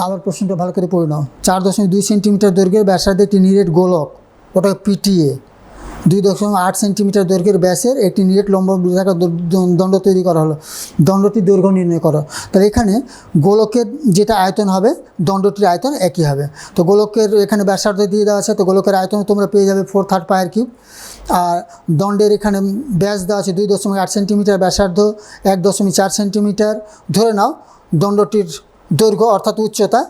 আবার প্রশ্নটা ভালো করে পড়ে নাও। 4.2 সেন্টিমিটার দৈর্ঘ্যের ব্যাসার্ধে একটি নিরেট গোলক, ওটা পিটিএ 2.8 সেন্টিমিটার দৈর্ঘ্যের ব্যাসের একটি নেট লম্ব বৃত্তাকার দণ্ড তৈরি করা হলো। দণ্ডটির দৈর্ঘ্য নির্ণয় করো। তাহলে এখানে গোলকের যেটা আয়তন হবে দণ্ডটির আয়তন একই হবে। তো গোলকের এখানে ব্যাসার্ধ দিয়ে দেওয়া আছে, তো গোলকের আয়তন তোমরা পেয়ে যাবে 4/3 পায়ের কিউব। আর দণ্ডের এখানে ব্যাস দেওয়া আছে 2.8 সেন্টিমিটার, ব্যাসার্ধ 1.4 সেন্টিমিটার। ধরে নাও দণ্ডটির দৈর্ঘ্য অর্থাৎ উচ্চতা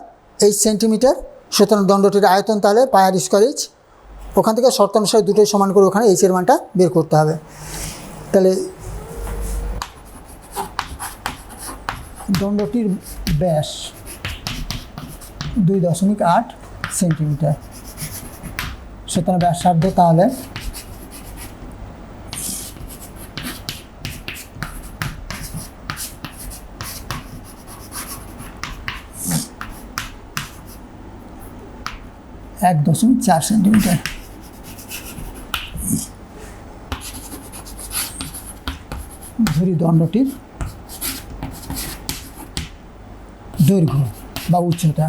8 সেন্টিমিটার, সুতরাং দণ্ডটির আয়তন তাহলে পায়ের স্কোয়ার এইচ। ওখান থেকে শর্তানুসারে দুটোই সমান করে ওখানে এইচের মানটা বের করতে হবে। তাহলে দণ্ডটির ব্যাস 2.8 সেন্টিমিটার, সুতরাং ব্যাসার্ধ তাহলে এক 1.4 সেন্টিমিটার। ধরি দণ্ডটির দৈর্ঘ্য বা উচ্চতা।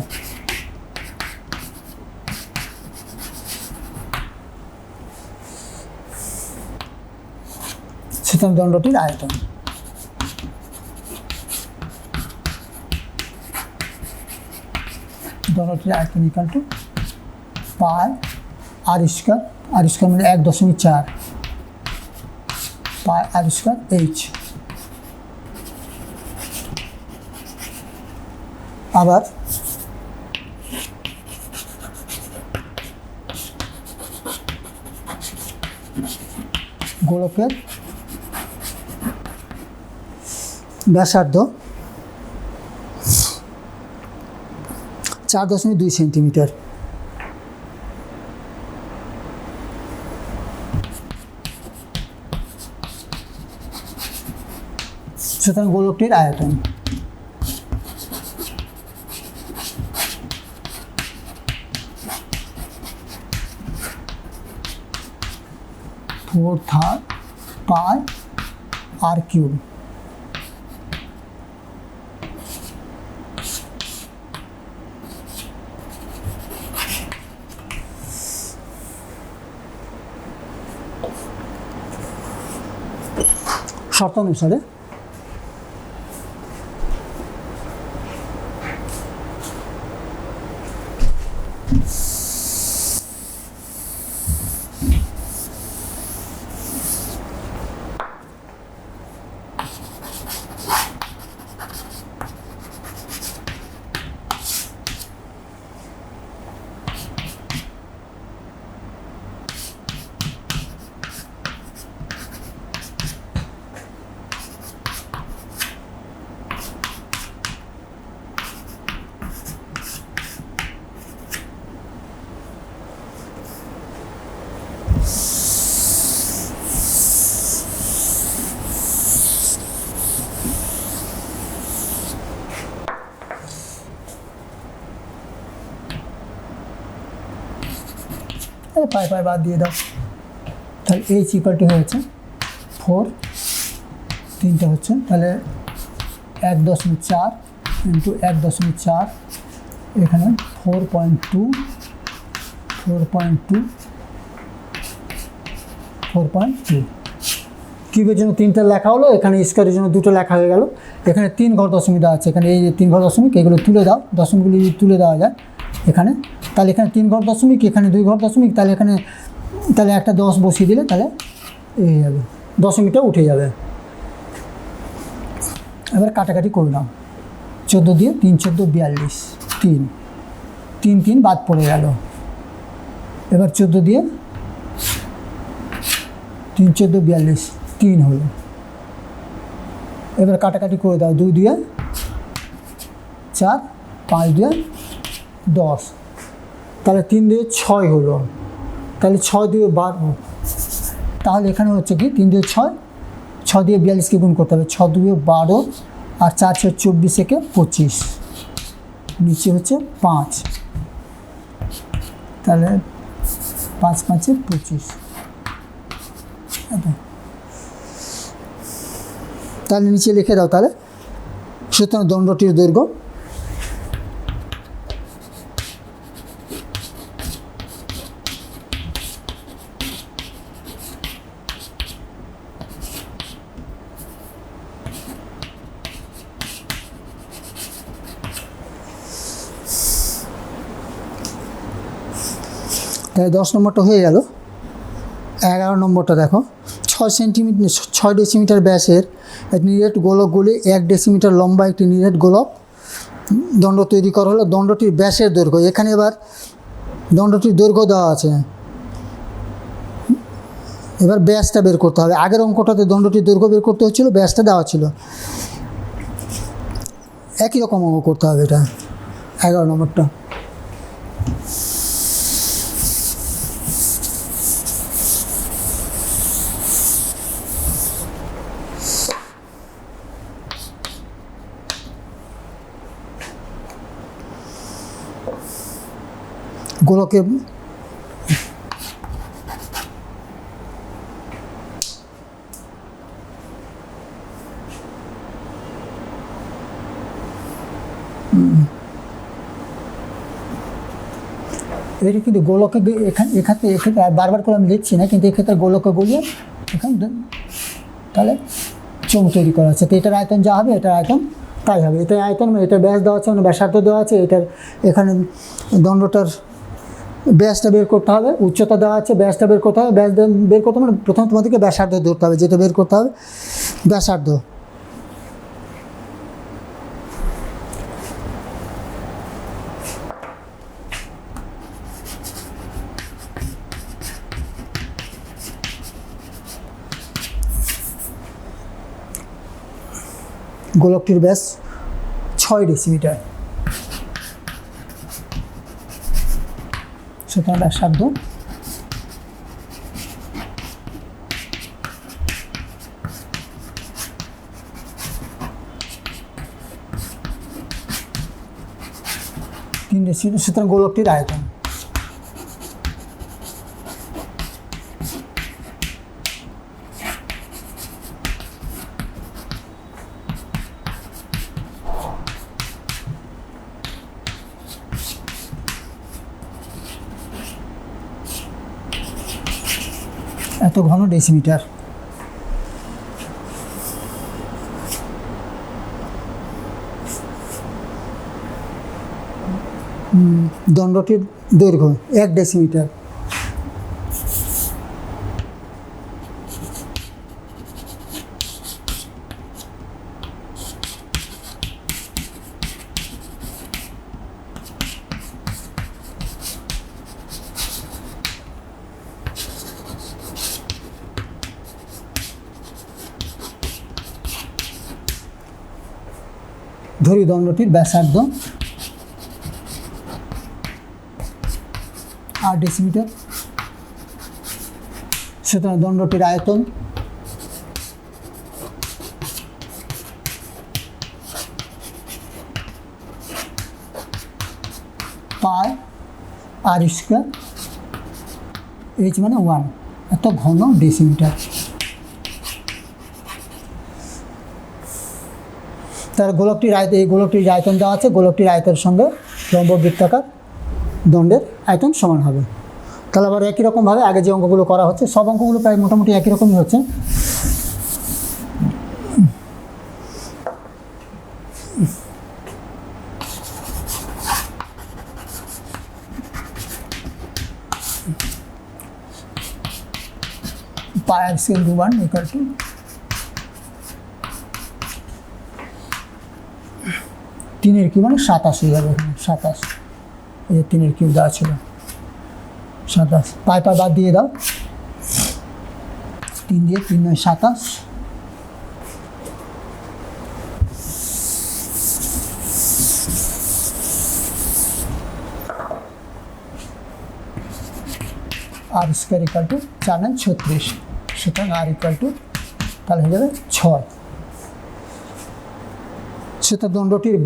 সুতরাং দণ্ডটির আয়তন। দণ্ডটির আয়তন equal to pi R square, R square মানে 1.4 পাই আর স্কোয়ার এইচ। আবার গোলকের ব্যাসার্ধ 4.2 সেন্টিমিটার, সুতরাং গোলকটির আয়তন পাই আর কিউব। শর্তানুসারে পাই পাই বাদ দিয়ে দাও। তাহলে এইচ ইকুয়াল টু হয়েছে 4, তিনটা হচ্ছে তাহলে 1.4 ইন্টু 1.4, এখানে 4.2 কিউবের জন্য 3টা লেখা হলো, এখানে স্কোয়ারের জন্য 2টো লেখা হয়ে গেল। এখানে 3 ঘর দশমিক দেওয়া আছে, এখানে এই যে 3 ঘর দশমিক এগুলো তুলে দাও, দশমিকগুলি তুলে দেওয়া যায় এখানে। তাহলে এখানে 3 ঘর দশমিক, এখানে 2 ঘর দশমিক, তাহলে এখানে তাহলে একটা 10 বসিয়ে দিলে তাহলে এই যাবে, দশমিকটা উঠে যাবে। এবার কাটাকাটি করে নাও, 14 দিয়ে 3 14 42, 3 বাদ পড়ে গেল। এবার 14 দিয়ে 3 14 42, 3 হলো। এবার কাটাকাটি করে দাও, 2 দিয়ে 4, 5 দিয়ে 10, তাহলে 3 দিয়ে 6 হলো। তাহলে 6 দিয়ে 12, তাহলে এখানে হচ্ছে কি 3 দিয়ে 6 দিয়ে 42কে গুণ করতে হবে, 6 দিয়ে 12 আর 4 6 24 একে 25, নিচে হচ্ছে 5, তাহলে 5 5 25। তাহলে নিচে লিখে দাও। তাহলে সুতরাং দণ্ডটির দৈর্ঘ্য তাই 10 নম্বরটা হয়ে গেল। 11 নম্বরটা দেখো, 6 ডেসিমিটার ব্যাসের নিরেট গোলকগুলি 1 ডেসিমিটার লম্বা একটি নিরেট গোলক দণ্ড তৈরি করা হলো। দণ্ডটির ব্যাসের দৈর্ঘ্য, এখানে এবার দণ্ডটির দৈর্ঘ্য দেওয়া আছে, এবার ব্যাসটা বের করতে হবে। আগের অঙ্কটাতে দণ্ডটির দৈর্ঘ্য বের করতে হচ্ছিল, ব্যাসটা দেওয়া ছিল। একই রকম অঙ্ক করতে হবে এটা। 11 নম্বরটা গোলকে এটা কিন্তু গোলকে এখানে বারবার করে আমি লিখছি না, কিন্তু এক্ষেত্রে গোলকে গলিয়ে এখানে তাহলে চোঙ তৈরি করা আছে। তো এটার আয়তন যা হবে এটার আয়তন তাই হবে। এটার আয়তন এটার ব্যাস দেওয়া আছে, মানে ব্যাসার্ধ দেওয়া আছে, এটার এখানে দণ্ডটার ব্যাসটা বের করতে হবে, উচ্চতা দেওয়া আছে, ব্যাসটা বের করতে হবে। ব্যাস বের করতে মানে প্রথমে তোমাদেরকে ব্যাসার্ধ ধরতে হবে, যেটা বের করতে হবে ব্যাসার্ধ। গোলকটির ব্যাস 6 ডেসিমিটার, সুতরাং ব্যাসার্ধ 3 ডেসিমিটার, সুতরাং গোলকটির আয়তন এত ঘন ডেসিমিটার। দণ্ডটির দৈর্ঘ্য 1 ডেসিমিটার, ধরি দণ্ডটির ব্যাসার্ধ 8 ডেসিমিটার, সুতরাং দণ্ডটির আয়তন পাই আর স্কোয়ার, এইচ মানে 1, এত ঘন ডেসিমিটার। তার গোলকটির আয়তন, এই গোলকটির আয়তন দেওয়া আছে, গোলকটির আয়তনের সঙ্গে লম্ব বৃত্তাকার দণ্ডের আয়তন সমান হবে। তাহলে আবার একই রকমভাবে আগে যে অঙ্কগুলো করা হচ্ছে, সব অঙ্কগুলো প্রায় মোটামুটি একই রকমই হচ্ছে। Pi R square 1 equal to 3 cube মানে 27 হয়ে যাবে। 27, এই যে 3 কিউব দেওয়া ছিল 27, পাই বাদ দিয়ে দাও, 3 দিয়ে 3 9 27, আর স্কোয়ার ইকুয়াল টু 4 9 36, সুতরাং আর ইকুয়াল টু তাহলে হয়ে যাবে 6। সেটা দণ্ডটির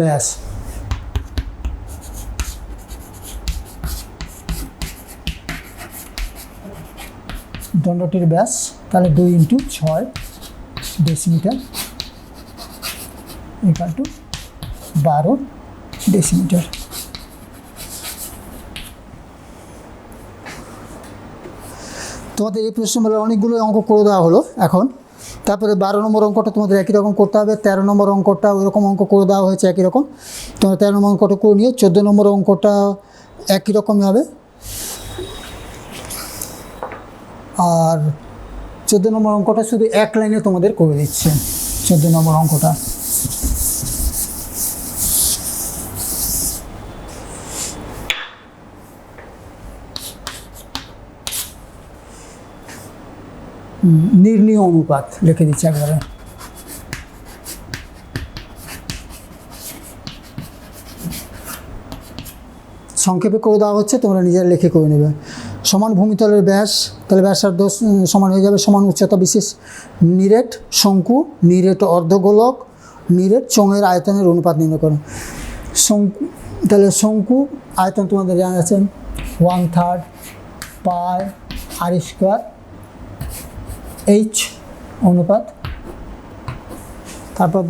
ব্যাস তাহলে 2 × 6 ডেসিমিটার ইকুয়াল টু 12 ডেসিমিটার। তোমাদের এই প্রশ্নগুলো অনেকগুলো অঙ্ক করে দেওয়া হলো এখন। তারপরে 12 নম্বর অঙ্কটা তোমাদের একই রকম করতে হবে, 13 নম্বর অঙ্কটা ওই রকম অঙ্ক করে দেওয়া হয়েছে একই রকম। তোমরা 13 নম্বর অঙ্কটা করে নিয়ে 14 নম্বর অঙ্কটা একই রকমই হবে। আর 14 নম্বর অঙ্কটা শুধু এক লাইনে তোমাদের করে দিচ্ছে। 14 নম্বর অঙ্কটা নির্ণীয় অনুপাত লিখে দিচ্ছে একবারে। সংক্ষেপে করে দেওয়া হচ্ছে, তোমরা নিজেরা লিখে করে নেবে। সমান ভূমিতলের ব্যাস, তাহলে ব্যাসার্ধ সমান হয়ে যাবে সমান উচ্চতা বিশেষ নিরেট শঙ্কু, নিরেট অর্ধগোলক, নিরেট চোঙের আয়তনের অনুপাত নির্ণয় করো। শঙ্কু, তাহলে শঙ্কু আয়তন তোমাদের জানা আছে 1/3 পাই আর স্কোয়ার এইচ অনুপাত। তারপর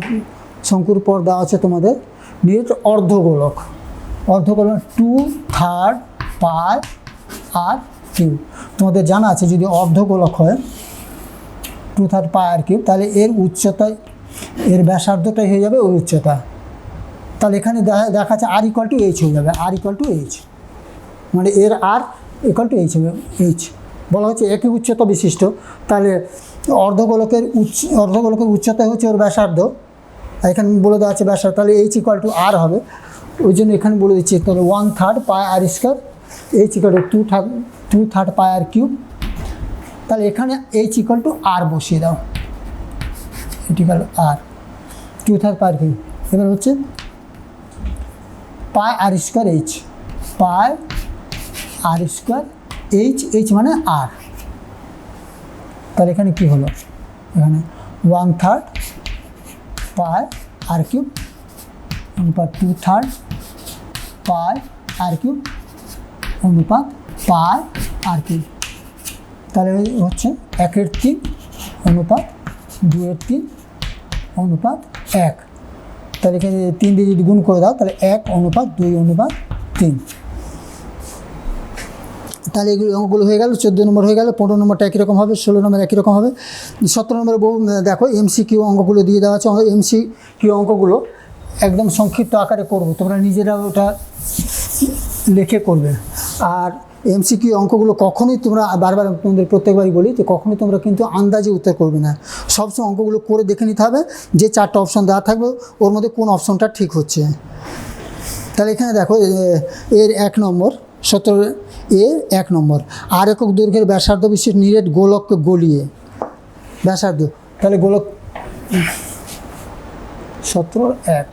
শঙ্কুর পর দেওয়া আছে তোমাদের নিরেট অর্ধগোলক, অর্ধগোলক 2/3 পাই আর কিউ। তোমাদের জানা আছে যদি অর্ধগোলক হয় 2/3 পাই আর কিউ, তাহলে এর উচ্চতা, এর ব্যাসার্ধটাই হয়ে যাবে ওই উচ্চতা। তাহলে এখানে দেখা যাচ্ছে আর ইকুয়াল টু এইচ হয়ে যাবে, আর ইকুয়াল টু এইচ, মানে এর আর ইকুয়াল টু এইচ হবে। এইচ বলা হচ্ছে একই উচ্চতা বিশিষ্ট, তাহলে অর্ধগোলকের উচ্চতা হচ্ছে ওর ব্যাসার্ধ, এখানে বলে দেওয়া আছে ব্যাসার্ধ, তাহলে এইচ ইকুয়াল টু আর হবে। ওই জন্য এখানে বলে দিচ্ছি, তাহলে 1/3 pi R square, H equal to 2/3 pi R cube. তাহলে এখানে এইচ ইকুয়াল টু আর বসিয়ে দাও, H equal to R 2/3 pi R cube. এবার হচ্ছে পাই আর স্কোয়ার এইচ, পাই আর স্কোয়ার এইচ, এইচ মানে আর। তাহলে এখানে কি হলো, এখানে 1/3 পাই আর কিউব অনুপাত 2/3 পাই আর কিউব অনুপাত পাই আর কিউব। তাহলে হচ্ছে 1/3 অনুপাত 2/3 অনুপাত 1। তাহলে এখানে 3 দিয়ে যদি গুণ করে দাও তাহলে 1 অনুপাত 2 অনুপাত 3। তাহলে এগুলো অঙ্কগুলো হয়ে গেল। 14 নম্বর হয়ে গেল, 15 নম্বরটা একই রকম হবে, 16 নম্বর একই রকম হবে। 17 নম্বরে বহু দেখো এমসিকিউ অঙ্কগুলো দিয়ে দেওয়া আছে। এমসিকিউ অঙ্কগুলো একদম সংক্ষিপ্ত আকারে করবো, তোমরা নিজেরা ওটা লিখে করবে। আর এমসিকিউ অঙ্কগুলো কখনোই তোমরা, বারবার তোমাদের প্রত্যেকবারই বলি যে কখনোই তোমরা কিন্তু আন্দাজে উত্তর করবে না, সবসময় অঙ্কগুলো করে দেখে নিতে হবে যে 4টা অপশন দেওয়া থাকবে ওর মধ্যে কোন অপশনটা ঠিক হচ্ছে। তাহলে এখানে দেখো এর 1 নম্বর 17 এর 1 নম্বর, আর একক দৈর্ঘ্যের ব্যাসার্ধ বিশিষ্ট নিরেট গোলককে গলিয়ে ব্যাসার্ধ, তাহলে গোলক 17-1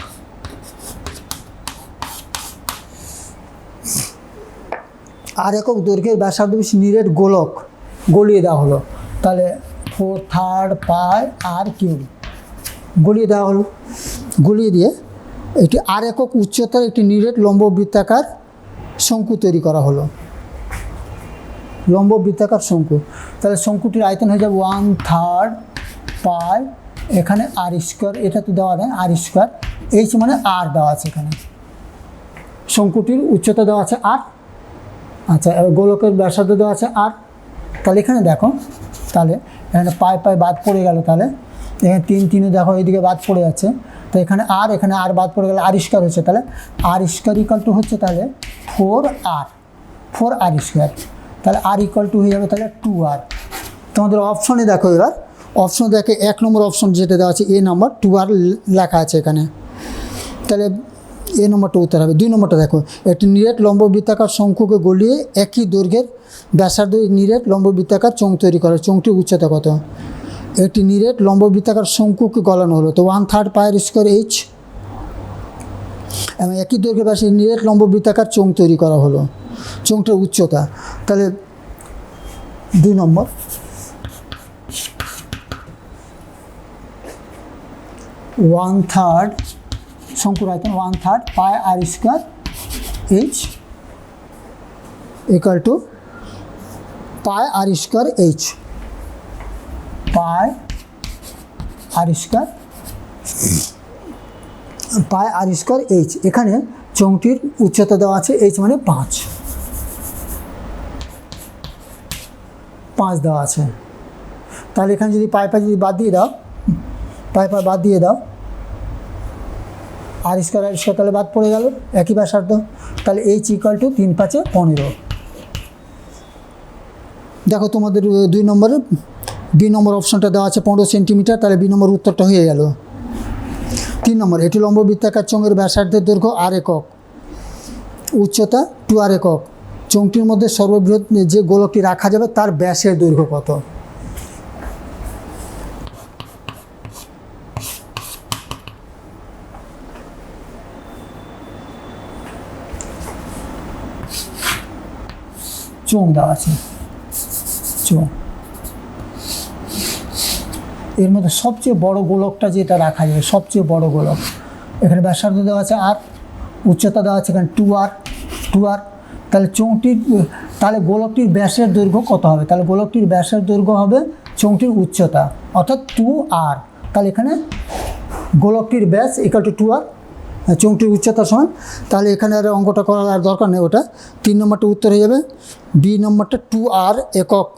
আর একক দৈর্ঘ্যের ব্যাসার্ধ বিশিষ্ট নিরেট গোলক গলিয়ে দেওয়া হলো। তাহলে 4/3 পাই আর কিউব গলিয়ে দেওয়া হলো। গলিয়ে দিয়ে একটি আর একক উচ্চতার একটি নিরেট লম্ব বৃত্তাকার শঙ্কু তৈরি করা হলো, লম্ব বৃত্তাকার শঙ্কু। তাহলে শঙ্কুটির আয়তন হয়ে যাবে 1/3 পাই, এখানে আর স্কোয়ার, এটা তো দেওয়া নেই আর স্কোয়ার, এইচ মানে আর দেওয়া আছে এখানে। শঙ্কুটির উচ্চতা দেওয়া আছে আর, আচ্ছা গোলকের ব্যাসার্ধ দেওয়া আছে আর। তাহলে এখানে দেখো, তাহলে এখানে পাই পাই বাদ পড়ে গেল, তাহলে এখানে 3 দেখো এইদিকে বাদ পড়ে যাচ্ছে, তো এখানে আর বাদ পড়ে গেলে আর স্কোয়ার হচ্ছে, তাহলে আর স্কোয়ার ইকুয়াল টু হচ্ছে তাহলে 4r স্কোয়ার। তাহলে আর ইকুয়াল টু হয়ে যাবে তাহলে 2r। তোমাদের অপশনে দেখো, এবার অপশন দেখে 1 নম্বর অপশন যেটা দেওয়া আছে এ নম্বর 2r লেখা আছে এখানে, তাহলে এ নম্বরটা উত্তর হবে। 2 নম্বরটা দেখো, একটি নিরেট লম্ব বৃত্তাকার শঙ্কুকে গলিয়ে একই দৈর্ঘ্যের ব্যাসার্ধ নিরেট লম্ব বৃত্তাকার চোঙ তৈরি করে, চোঙটির উচ্চতা কত? একটি নিরেট লম্ব বৃত্তাকার শঙ্কুকে গলানো হলো, তো 1/3 পাই আর স্কোয়ার এইচ, এবং একই দৈর্ঘ্যের ব্যাসে নিরেট লম্ব বৃত্তাকার চোঙ তৈরি করা হলো, চোঙটার উচ্চতা। তাহলে 2 নম্বর 1/3 শঙ্কুর আয়তন 1/3 pi R square H equal to pi R square H, pi R square H. এখানে চোঙটির উচ্চতা দেওয়া আছে এইচ মানে 5 দেওয়া আছে। তাহলে এখানে যদি পাই যদি বাদ দিয়ে দাও, পাই বাদ দিয়ে দাও, আর স্কোয়ার তাহলে বাদ পড়ে গেল, একই ব্যাসার্ধ, তাহলে এইচ ইকুয়াল টু 3×5 = 15। দেখো তোমাদের 2 নম্বরে বি নম্বর অপশনটা দেওয়া আছে 15 সেন্টিমিটার, তাহলে বি নম্বর উত্তরটা হয়ে গেল। 3 নম্বর, এটি লম্ব বৃত্তাকার চোঙের ব্যাসার্ধের দৈর্ঘ্য আর একক, উচ্চতা 2 আর একক, চোঙটির মধ্যে সর্ববৃহৎ যে গোলকটি রাখা যাবে তার ব্যাসের দৈর্ঘ্য কত? চোঙ দেওয়া আছে, চোঙ, এর মধ্যে সবচেয়ে বড় গোলকটা যেটা রাখা যাবে, সবচেয়ে বড় গোলক, এখানে ব্যাসার্ধ দেওয়া আছে আর, উচ্চতা দেওয়া আছে এখানে 2r, তাহলে চোঙটির, তাহলে গোলকটির ব্যাসের দৈর্ঘ্য কত হবে? তাহলে গোলকটির ব্যাসের দৈর্ঘ্য হবে চোঙটির উচ্চতা অর্থাৎ 2r, তাহলে এখানে গোলকটির ব্যাস ইকুয়াল টু 2r, চোঙটির উচ্চতা সমান, তাহলে এখানে আর অঙ্কটা করার আর দরকার নেই, ওটা 3 নম্বরটা উত্তর হয়ে যাবে। বি নম্বরটা 2r একক।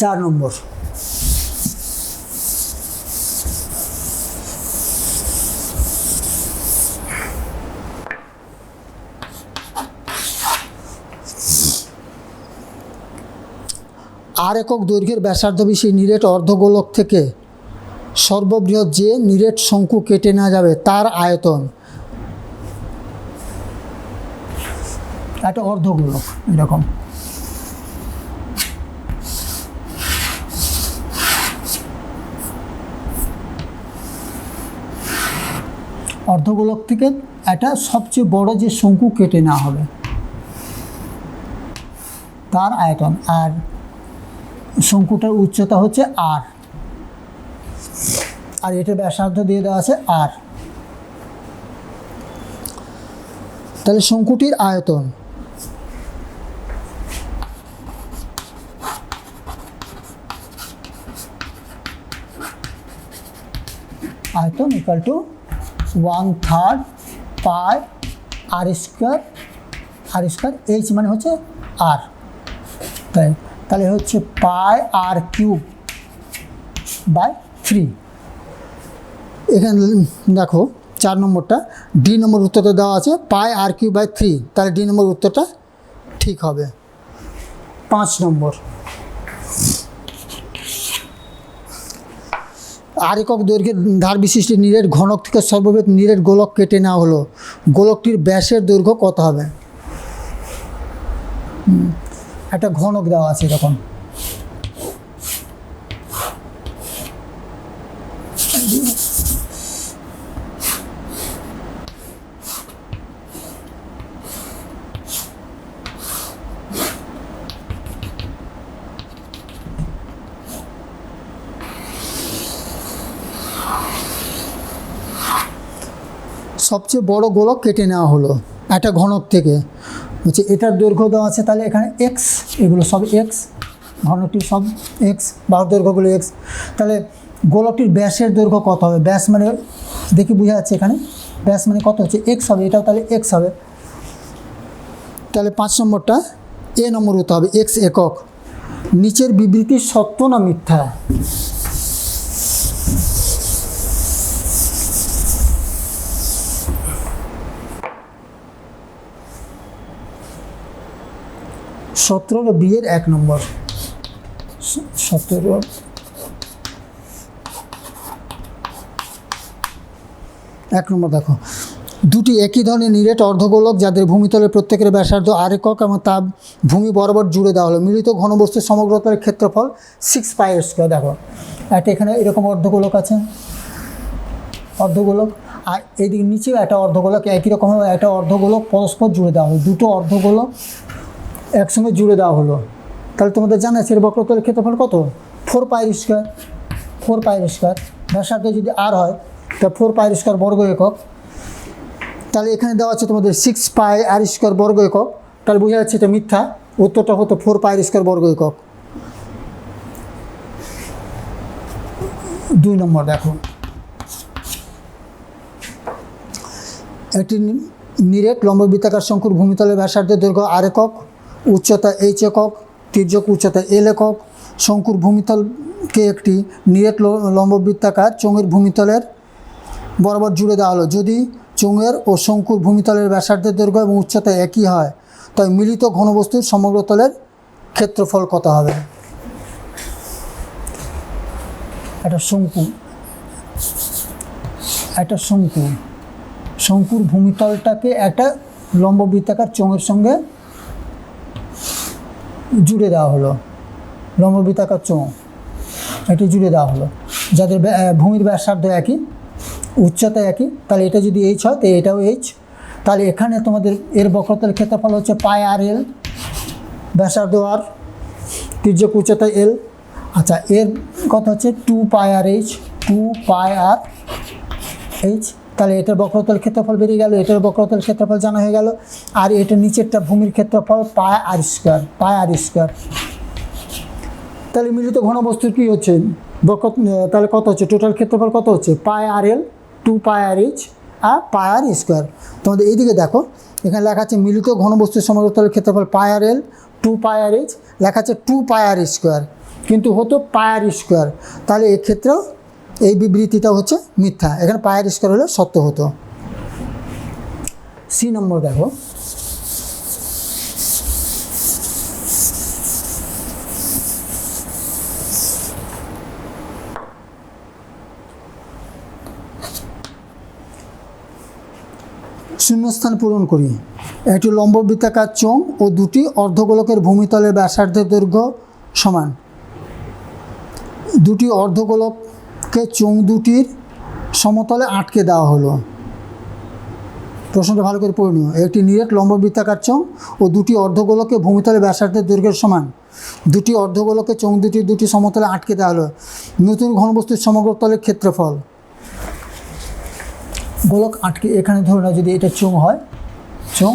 4 নম্বর, আর একক দৈর্ঘ্যের ব্যাসার্ধ বিশিষ্ট নিরেট অর্ধগোলক থেকে সর্ববৃহৎ যে নিরেট শঙ্কু কেটে নেওয়া যাবে তার আয়তন, একটা অর্ধগোলক এরকম, অর্ধগোলক থেকে একটা সবচেয়ে বড় যে শঙ্কু কেটে নেওয়া হবে তার আয়তন, আর শঙ্কুটার উচ্চতা হচ্ছে আর, আর এটার ব্যাসার্ধ দিয়ে দেওয়া আছে আর, তাহলে শঙ্কুটির আয়তন equal to 1/3 pi R square, H মানে হচ্ছে আর, তাহলে হচ্ছে পাই আর কিউব বাই 3। এখানে দেখো 4 নম্বরটা, ডি নম্বর উত্তরটা দেওয়া আছে পাই আর কিউব বাই 3, তাহলে ডি নম্বর উত্তরটা ঠিক হবে। 5 নম্বর, আর একক দৈর্ঘ্যের ধার বিশিষ্ট নিরেট ঘনক থেকে সর্ববৃহৎ নিরেট গোলক কেটে নেওয়া হলো, গোলকটির ব্যাসের দৈর্ঘ্য কত হবে? একটা ঘনক দেওয়া আছে এরকম, সবচেয়ে বড় গোলক কেটে নেওয়া হলো একটা ঘনক থেকে, হচ্ছে এটার দৈর্ঘ্য দেওয়া আছে, তাহলে এখানে এক্স, এগুলো সব এক্স, ঘনকটির সব এক্স, বাহুর দৈর্ঘ্যগুলো এক্স, তাহলে গোলকটির ব্যাসের দৈর্ঘ্য কত হবে? ব্যাস মানে দেখি বোঝা যাচ্ছে এখানে, ব্যাস মানে কত হচ্ছে এক্স হবে, এটাও তাহলে এক্স হবে, তাহলে 5 নম্বরটা এ নম্বর হতে হবে এক্স একক। নিচের বিবৃতি সত্য না মিথ্যা? সতেরো বিয়ের 1 নম্বর, 17 1 নম্বর দেখো, দুটি একই ধরনের নিরেট অর্ধগোলক যাদের ভূমিতলের প্রত্যেকের ব্যাসার্ধ আর একক এবং তা ভূমি বরাবর জুড়ে দেওয়া হলো, মিলিত ঘনবস্তুর সমগ্রতার ক্ষেত্রফল 6 পাই স্কোয়ার। দেখো একটা এখানে এরকম অর্ধগোলক আছে, অর্ধগোলক, আর এইদিকে নিচেও একটা অর্ধগোলক একই রকমভাবে একটা অর্ধগোলক পরস্পর জুড়ে দেওয়া হলো, দুটো অর্ধগোলক একসঙ্গে জুড়ে দেওয়া হলো, তাহলে তোমাদের জানা আছে এর বক্রতলের ক্ষেত্রফল কত? 4 পাই স্কোয়ার, 4 পাই স্কোয়ার, ব্যাসার্ধ যদি আর হয় তা 4 পাই স্কোয়ার বর্গ একক, তাহলে এখানে দেওয়া আছে তোমাদের 6 পাই আর স্কোয়ার বর্গ একক, তাহলে বোঝা যাচ্ছে এটা মিথ্যা, উত্তরটা হতো 4 পাই স্কোয়ার বর্গ একক। 2 নম্বর দেখো, একটি নিরেট লম্ববৃত্তাকার শঙ্কুর ভূমিতলের ব্যাসার্ধের দৈর্ঘ্য আর একক, উচ্চতা এইচ একক, তির্যক উচ্চতা এল একক, শঙ্কুর ভূমিতলকে একটি নিরেট লম্ববৃত্তাকার চোঙের ভূমিতলের বরাবর জুড়ে দেওয়া হলো, যদি চোঙের ও শঙ্কুর ভূমিতলের ব্যাসার্ধের দৈর্ঘ্য এবং উচ্চতা একই হয় তবে মিলিত ঘনবস্তুর সমগ্র তলের ক্ষেত্রফল কত হবে? একটা শঙ্কুর ভূমিতলটাকে একটা লম্ব বৃত্তাকার চোঙের সঙ্গে জুড়ে দেওয়া হলো, লম্ব বৃত্তাকার চোঙ এটি জুড়ে দেওয়া হলো, যাদের ভূমির ব্যাসার্ধ একই, উচ্চতা একই। তাহলে এটা যদি এইচ হয় তো এটাও এইচ। তাহলে এখানে তোমাদের এর বক্রতলের ক্ষেত্রফল হচ্ছে পাই আর এল, ব্যাসার্ধ আর, তির্যক উচ্চতা এল। আচ্ছা, এর কথা হচ্ছে 2 pi R H, 2 pi R H. তাহলে এটার বক্রতলের ক্ষেত্রফল বেরিয়ে গেল, এটার বক্রতলের ক্ষেত্রফল জানা হয়ে গেল। আর এটার নিচেরটা ভূমির ক্ষেত্রফল পাই আর স্কোয়ার। তাহলে মিলিত ঘনবস্তুর কী হচ্ছে তাহলে কত হচ্ছে টোটাল ক্ষেত্রফল কত হচ্ছে? পাই আর এল, 2 পাই আর এইচ আর পাই আর স্কোয়ার। তোমাদের এইদিকে দেখো, এখানে লেখা আছে মিলিত ঘনবস্তুর সমগ্রতলের ক্ষেত্রফল পাই আর এল, 2 পাই আর এইচ, লেখা আছে 2 পাই আর স্কোয়ার, কিন্তু হতো পাই আর স্কোয়ার। তাহলে এক্ষেত্রেও এই বিবৃতিটা হচ্ছে মিথ্যা, এখানে পাই আর স্কোয়ার হলে সত্য হতো। সি নম্বর দেখো, শূন্যস্থান পূরণ করি। একটি লম্ব বৃত্তাকার চোঙ ও দুটি অর্ধগোলকের ভূমিতলের ব্যাসার্ধের দৈর্ঘ্য সমান। দুটি অর্ধগোলককে চোঙ দুটির সমতলে আটকে দেওয়া হলো। প্রশ্নটা ভালো করে পড়ে নিও। একটি নিরেট লম্ব বৃত্তাকার চোঙ ও দুটি অর্ধগোলকে ভূমিতলের ব্যাসার্ধের দৈর্ঘ্যের সমান। দুটি অর্ধগোলকে চোঙ দুটি সমতলে আটকে দেওয়া হলো। নতুন ঘনবস্তুর সমগ্র তলের ক্ষেত্রফল। গোলক আটকে, এখানে ধরো না, যদি এটা চোঙ হয়, চোঙ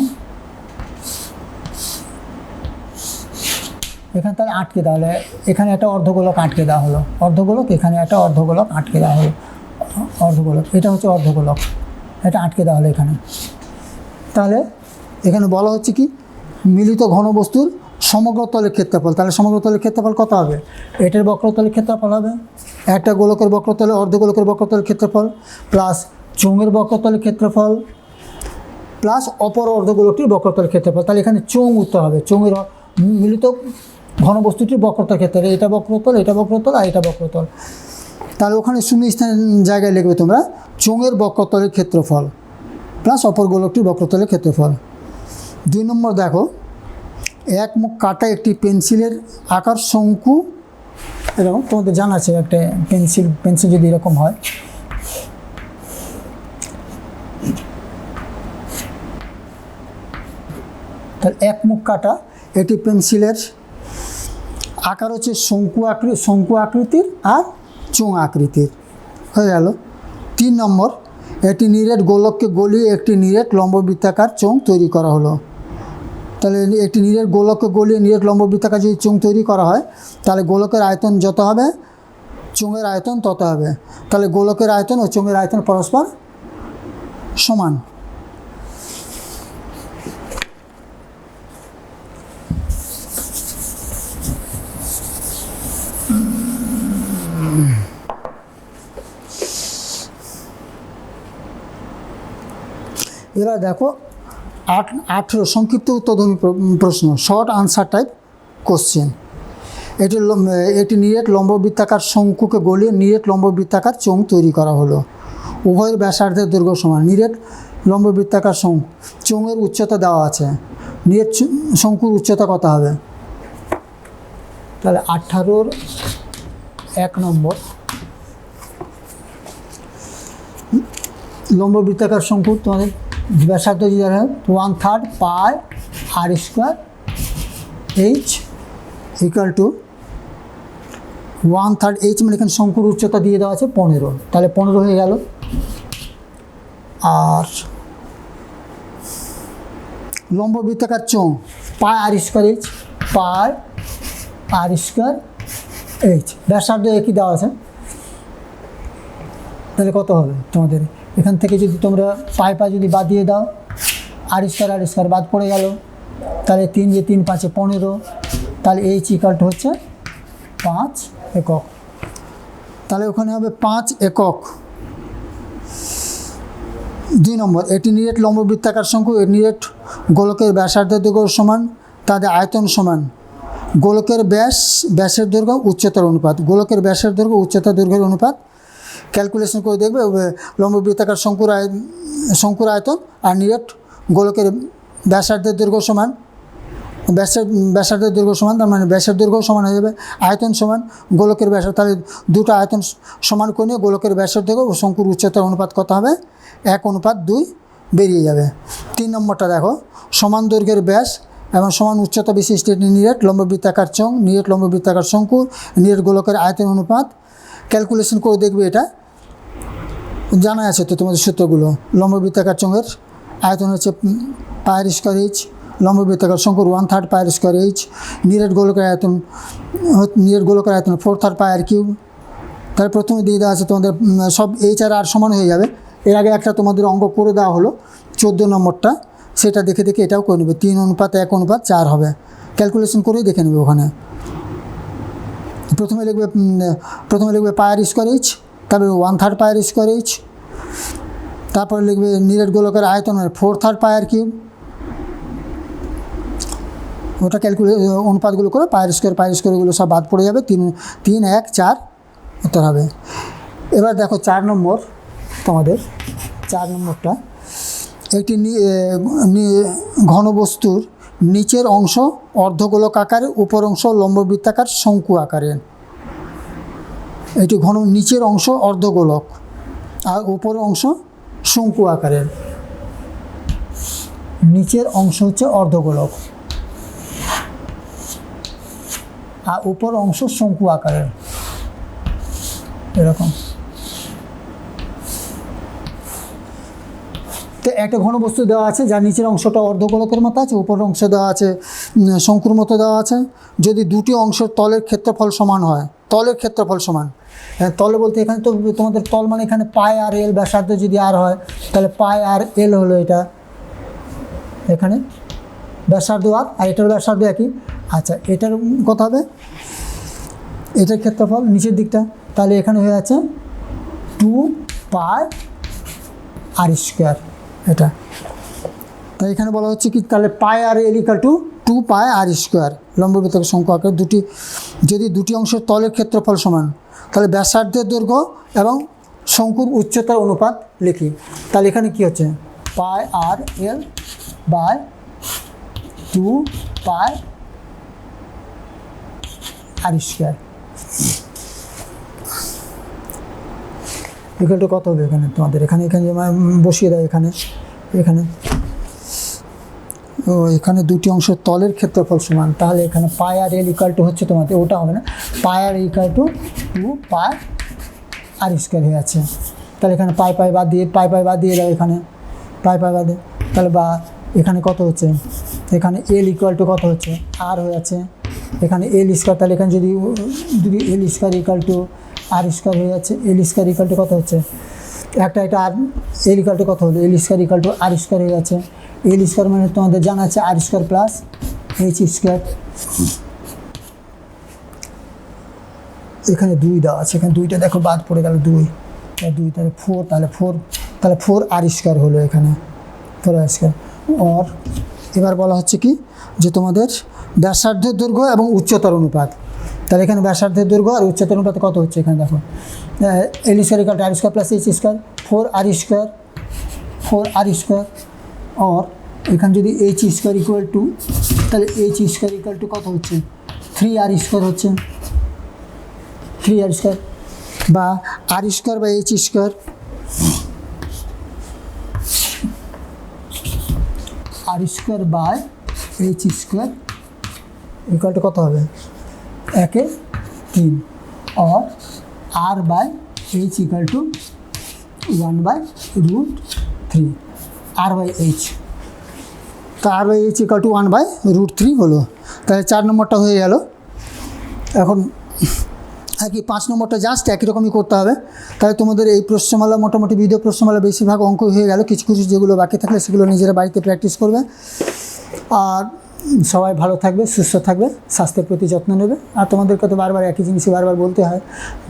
এখানে তাহলে আটকে দেওয়া হলো, এখানে একটা অর্ধগোলক আটকে দেওয়া হলো, অর্ধগোলক, এখানে একটা অর্ধগোলক আটকে দেওয়া হলো, অর্ধগোলক, এটা হচ্ছে অর্ধগোলক, এটা আটকে দেওয়া হলো এখানে। তাহলে এখানে বলা হচ্ছে কি মিলিত ঘনবস্তুর সমগ্র তলের ক্ষেত্রফল। তাহলে সমগ্র তলের ক্ষেত্রফল কত হবে? এটার বক্রতলের ক্ষেত্রফল হবে একটা গোলকের বক্রতলে অর্ধগোলকের বক্রতলের ক্ষেত্রফল প্লাস চোঙের বক্রতলের ক্ষেত্রফল প্লাস অপর অর্ধগোলকটির বক্রতলের ক্ষেত্রফল। তাহলে এখানে চোঙ উত্তর হবে, চোঙের মিলিত ঘনবস্তুটির বক্রতার ক্ষেত্রে এটা বক্রতল, এটা বক্রতল আর এটা বক্রতল। তাহলে ওখানে শূন্য স্থানের জায়গায় লিখবে তোমরা চোঙের বক্রতলের ক্ষেত্রফল প্লাস অপর গোলকটির বক্রতলের ক্ষেত্রফল। 2 নম্বর দেখো, এক মুখ কাটা একটি পেন্সিলের আকার শঙ্কু, এরকম তোমাদের জানা আছে একটা পেন্সিল যদি এরকম হয়, তাহলে এক মুখ কাটা একটি পেন্সিলের আকার হচ্ছে শঙ্কু আকৃতির আর চোঙ আকৃতির, হয়ে গেল। 3 নম্বর, একটি নিরেট গোলককে গলিয়ে একটি নিরেট লম্ব বৃত্তাকার চোঙ তৈরি করা হলো। তাহলে একটি নিরেট গোলককে গলিয়ে নিরেট লম্ব বৃত্তাকার যদি চোঙ তৈরি করা হয়, তাহলে গোলকের আয়তন যত হবে চোঙের আয়তন তত হবে। তাহলে গোলকের আয়তন ও চোঙের আয়তন পরস্পর সমান। এবার দেখো 18 সংক্ষিপ্ত উত্তরধর্মী প্রশ্ন, শর্ট আনসার টাইপ কোশ্চেন। এটি নিরেট লম্ব বৃত্তাকার শঙ্কুকে গলিয়ে নিরেট লম্ব বৃত্তাকার চোঙ তৈরি করা হলো। উভয়ের ব্যাসার্ধের দৈর্ঘ্য সমান। নিরেট লম্ব বৃত্তাকার শঙ্কু, চোঙের উচ্চতা দেওয়া আছে, নিরেট শঙ্কুর উচ্চতা কত হবে? তাহলে 18-র 1 নম্বর, লম্ব বৃত্তাকার শঙ্কু তোমাদের ব্যাসার্ধ যদি 1/3 pi R square H equal to 1/3 H, মানে এখানে শঙ্কুর উচ্চতা দিয়ে দেওয়া আছে 15, তাহলে 15 হয়ে গেল। আর লম্ব বৃত্তাকার চোঙ পাই আর স্কোয়ার এইচ, পাই আর স্কোয়ার এইচ, ব্যাসার্ধ একই দেওয়া আছে, তাহলে কত হবে তোমাদের? এখান থেকে যদি তোমরা পাই যদি বাদ দিয়ে দাও, আর স্কোয়ার বাদ পড়ে গেল, তাহলে 3 × 3 = 15, তাহলে এইচ ইকুয়াল টু হচ্ছে 5 একক। তাহলে ওখানে হবে 5 একক। 2 নম্বর, এটি নিরেট লম্ব বৃত্তাকার শঙ্কু, নিরেট গোলকের ব্যাসার্ধের দৈর্ঘ্য সমান, তাদের আয়তন সমান। গোলকের ব্যাসের দৈর্ঘ্য উচ্চতার অনুপাত, গোলকের ব্যাসের দৈর্ঘ্য উচ্চতা দৈর্ঘ্যের অনুপাত ক্যালকুলেশন করে দেখবে। লম্ব বৃত্তাকার শঙ্কুর আয়তন আর নিরেট গোলকের ব্যাসার্ধের দৈর্ঘ্য সমান, ব্যাসার্ধের দৈর্ঘ্য সমান, তার মানে ব্যাসের দৈর্ঘ্য সমান হয়ে যাবে, আয়তন সমান গোলকের ব্যাস, তাহলে দুটো আয়তন সমান করে নিয়ে গোলকের ব্যাসের দৈর্ঘ্য ও শঙ্কুর উচ্চতার অনুপাত কত হবে, 1:2 বেরিয়ে যাবে। 3 নম্বরটা দেখো, সমান দৈর্ঘ্যের ব্যাস এবং সমান উচ্চতা বিশিষ্ট নিরেট লম্ববৃত্তাকার নিরেট লম্ববৃত্তাকার শঙ্কু নিরেট গোলকের আয়তন অনুপাত ক্যালকুলেশন করে দেখবে। এটা জানা আছে তো তোমাদের সূত্রগুলো। লম্ববৃত্তাকার চোঙের আয়তন হচ্ছে পায়ের স্কোয়ার এইচ, লম্ববৃত্তাকার শঙ্কুর 1/3 পায়ের স্কোয়ার এইচ, নিরেট গোলকের আয়তন 4/3 পায়ের কিউব। তাহলে প্রথমে দিয়ে দেওয়া আছে তোমাদের সব এইচ আর আর সমান হয়ে যাবে। এর আগে একটা তোমাদের অঙ্ক করে দেওয়া হলো 14 নম্বরটা, সেটা দেখে দেখে এটাও করে নেবে। 3:1:4 হবে, ক্যালকুলেশন করেই দেখে নেবে। ওখানে প্রথমে লিখবে পায়ের স্কোয়ার এইচ, তারপরে 1/3 পায়ের স্কোয়ার এইচ, তারপরে লিখবে নিরেট গোলকের আয়তন 4/3 পায়ের কিউব। ওটা অনুপাতগুলো করে পায়ের স্কোয়ারগুলো সব বাদ পড়ে যাবে। 3, 1, 4 উত্তর হবে। এবার দেখো 4 নম্বর, তোমাদের 4 নম্বরটা, একটি ঘনবস্তুর নিচের অংশ অর্ধগোলক আকারে, উপর অংশ লম্ববৃত্তাকার শঙ্কু আকারের। এটি নিচের অংশ অর্ধগোলক আর উপর অংশ শঙ্কু আকারের। নিচের অংশ হচ্ছে অর্ধগোলক আর উপর অংশ শঙ্কু আকারের, এরকম। তো একটা ঘনবস্তু দেওয়া আছে যার নিচের অংশটা অর্ধগোলকের মতো আছে, উপর অংশ দেওয়া আছে শঙ্কুর মতো দেওয়া আছে। যদি দুটি অংশের তলের ক্ষেত্রফল সমান হয়, তলের ক্ষেত্রফল সমান, তলে বলতে এখানে তো তোমাদের তল মানে এখানে পাই আর এল, ব্যাসার্ধ যদি আর হয় তাহলে পাই আর এল হলো এটা, এখানে ব্যাসার্ধ আর এটার ব্যাসার্ধ একই। আচ্ছা, এটার কত হবে, এটার ক্ষেত্রফল নিচের দিকটা, তাহলে এখানে হয়ে যাচ্ছে 2 পাই আর স্কোয়ার এটা। তাই এখানে বলা হচ্ছে কি, তাহলে pi R L equal to 2 pi R square লম্ববৃত্তাকার শঙ্কু আকার। যদি দুটি অংশের তলের ক্ষেত্রফল সমান, তাহলে ব্যাসার্ধের দৈর্ঘ্য এবং শঙ্কুর উচ্চতার অনুপাত লিখি। তাহলে এখানে কি হচ্ছে, pi R L by 2 pi R square equal to কত হবে এখানে তোমাদের, এখানে বসিয়ে দেয় এখানে দুটি অংশের তলের ক্ষেত্রফল সমান, তাহলে এখানে পাই আর এল ইকুয়াল টু হচ্ছে তোমাদের, ওটা হবে না, pi R equal to 2 pi R square হয়ে যাচ্ছে। তাহলে এখানে পাই বাদ দিয়ে দাও, এখানে পাই বাদ দিয়ে, তাহলে বা এখানে কত হচ্ছে, এখানে এল ইকুয়াল টু কত হচ্ছে, আর হয়ে যাচ্ছে। এখানে এল স্কোয়ার, তাহলে এখানে যদি L square equal to R square হয়ে যাচ্ছে, এল স্কোয়ার ইকুয়াল টু কত হচ্ছে, একটা আর এল ইকুয়াল টু কত হলো, L square equal to R square হয়ে যাচ্ছে। এল স্কোয়ার মানে তোমাদের জানা আছে R square plus H square. এখানে 2 দেওয়া আছে, এখানে 2টা দেখো বাদ পড়ে গেল, 2 তাহলে 4, তাহলে 4 আর স্কোয়ার হলো, এখানে 4 আর স্কোয়ার। আর এবার বলা হচ্ছে কি, যে তোমাদের ব্যাসার্ধের দৈর্ঘ্য এবং উচ্চতার অনুপাত। তাহলে এখানে ব্যাসার্ধের দৈর্ঘ্য আর উচ্চতার অনুপাত কত হচ্ছে, এখানে দেখো L square equal to R square plus H square, 4 R square. আর এখানে যদি এইচ স্কোয়ার ইকুয়াল টু, তাহলে এইচ স্কোয়ার ইকুয়াল টু কত হচ্ছে, 3 আর স্কোয়ার হচ্ছে, 3 আর স্কোয়ার বা আর স্কোয়ার বা H square, R square by H square equal to কত হবে, 1/3। R by H equal to 1/√3, R by H. তো R by H equal to 1/√3 হলো। তাহলে 4 নম্বরটা হয়ে গেল। এখন একই 5 নম্বরটা জাস্ট একই রকমই করতে হবে। তাহলে তোমাদের এই প্রশ্নমালা, মোটামুটি ভিডিও প্রশ্নমালা বেশিরভাগ অঙ্ক হয়ে গেল। কিছু কিছু যেগুলো বাকি থাকলে সেগুলো নিজেরা বাড়িতে প্র্যাকটিস করবে। আর সবাই ভালো থাকবে, সুস্থ থাকবে, স্বাস্থ্যের প্রতি যত্ন নেবে। আর তোমাদেরকে তো বারবার একই জিনিসই বারবার বলতে হয়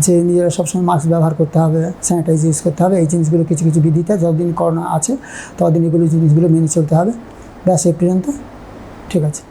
যে নিজেরা সবসময় মাস্ক ব্যবহার করতে হবে, স্যানিটাইজ ইউজ করতে হবে। এই জিনিসগুলো কিছু কিছু বিধিতে যতদিন করোনা আছে ততদিন এগুলো জিনিসগুলো মেনে চলতে হবে। ব্যাস এই পর্যন্ত, ঠিক আছে।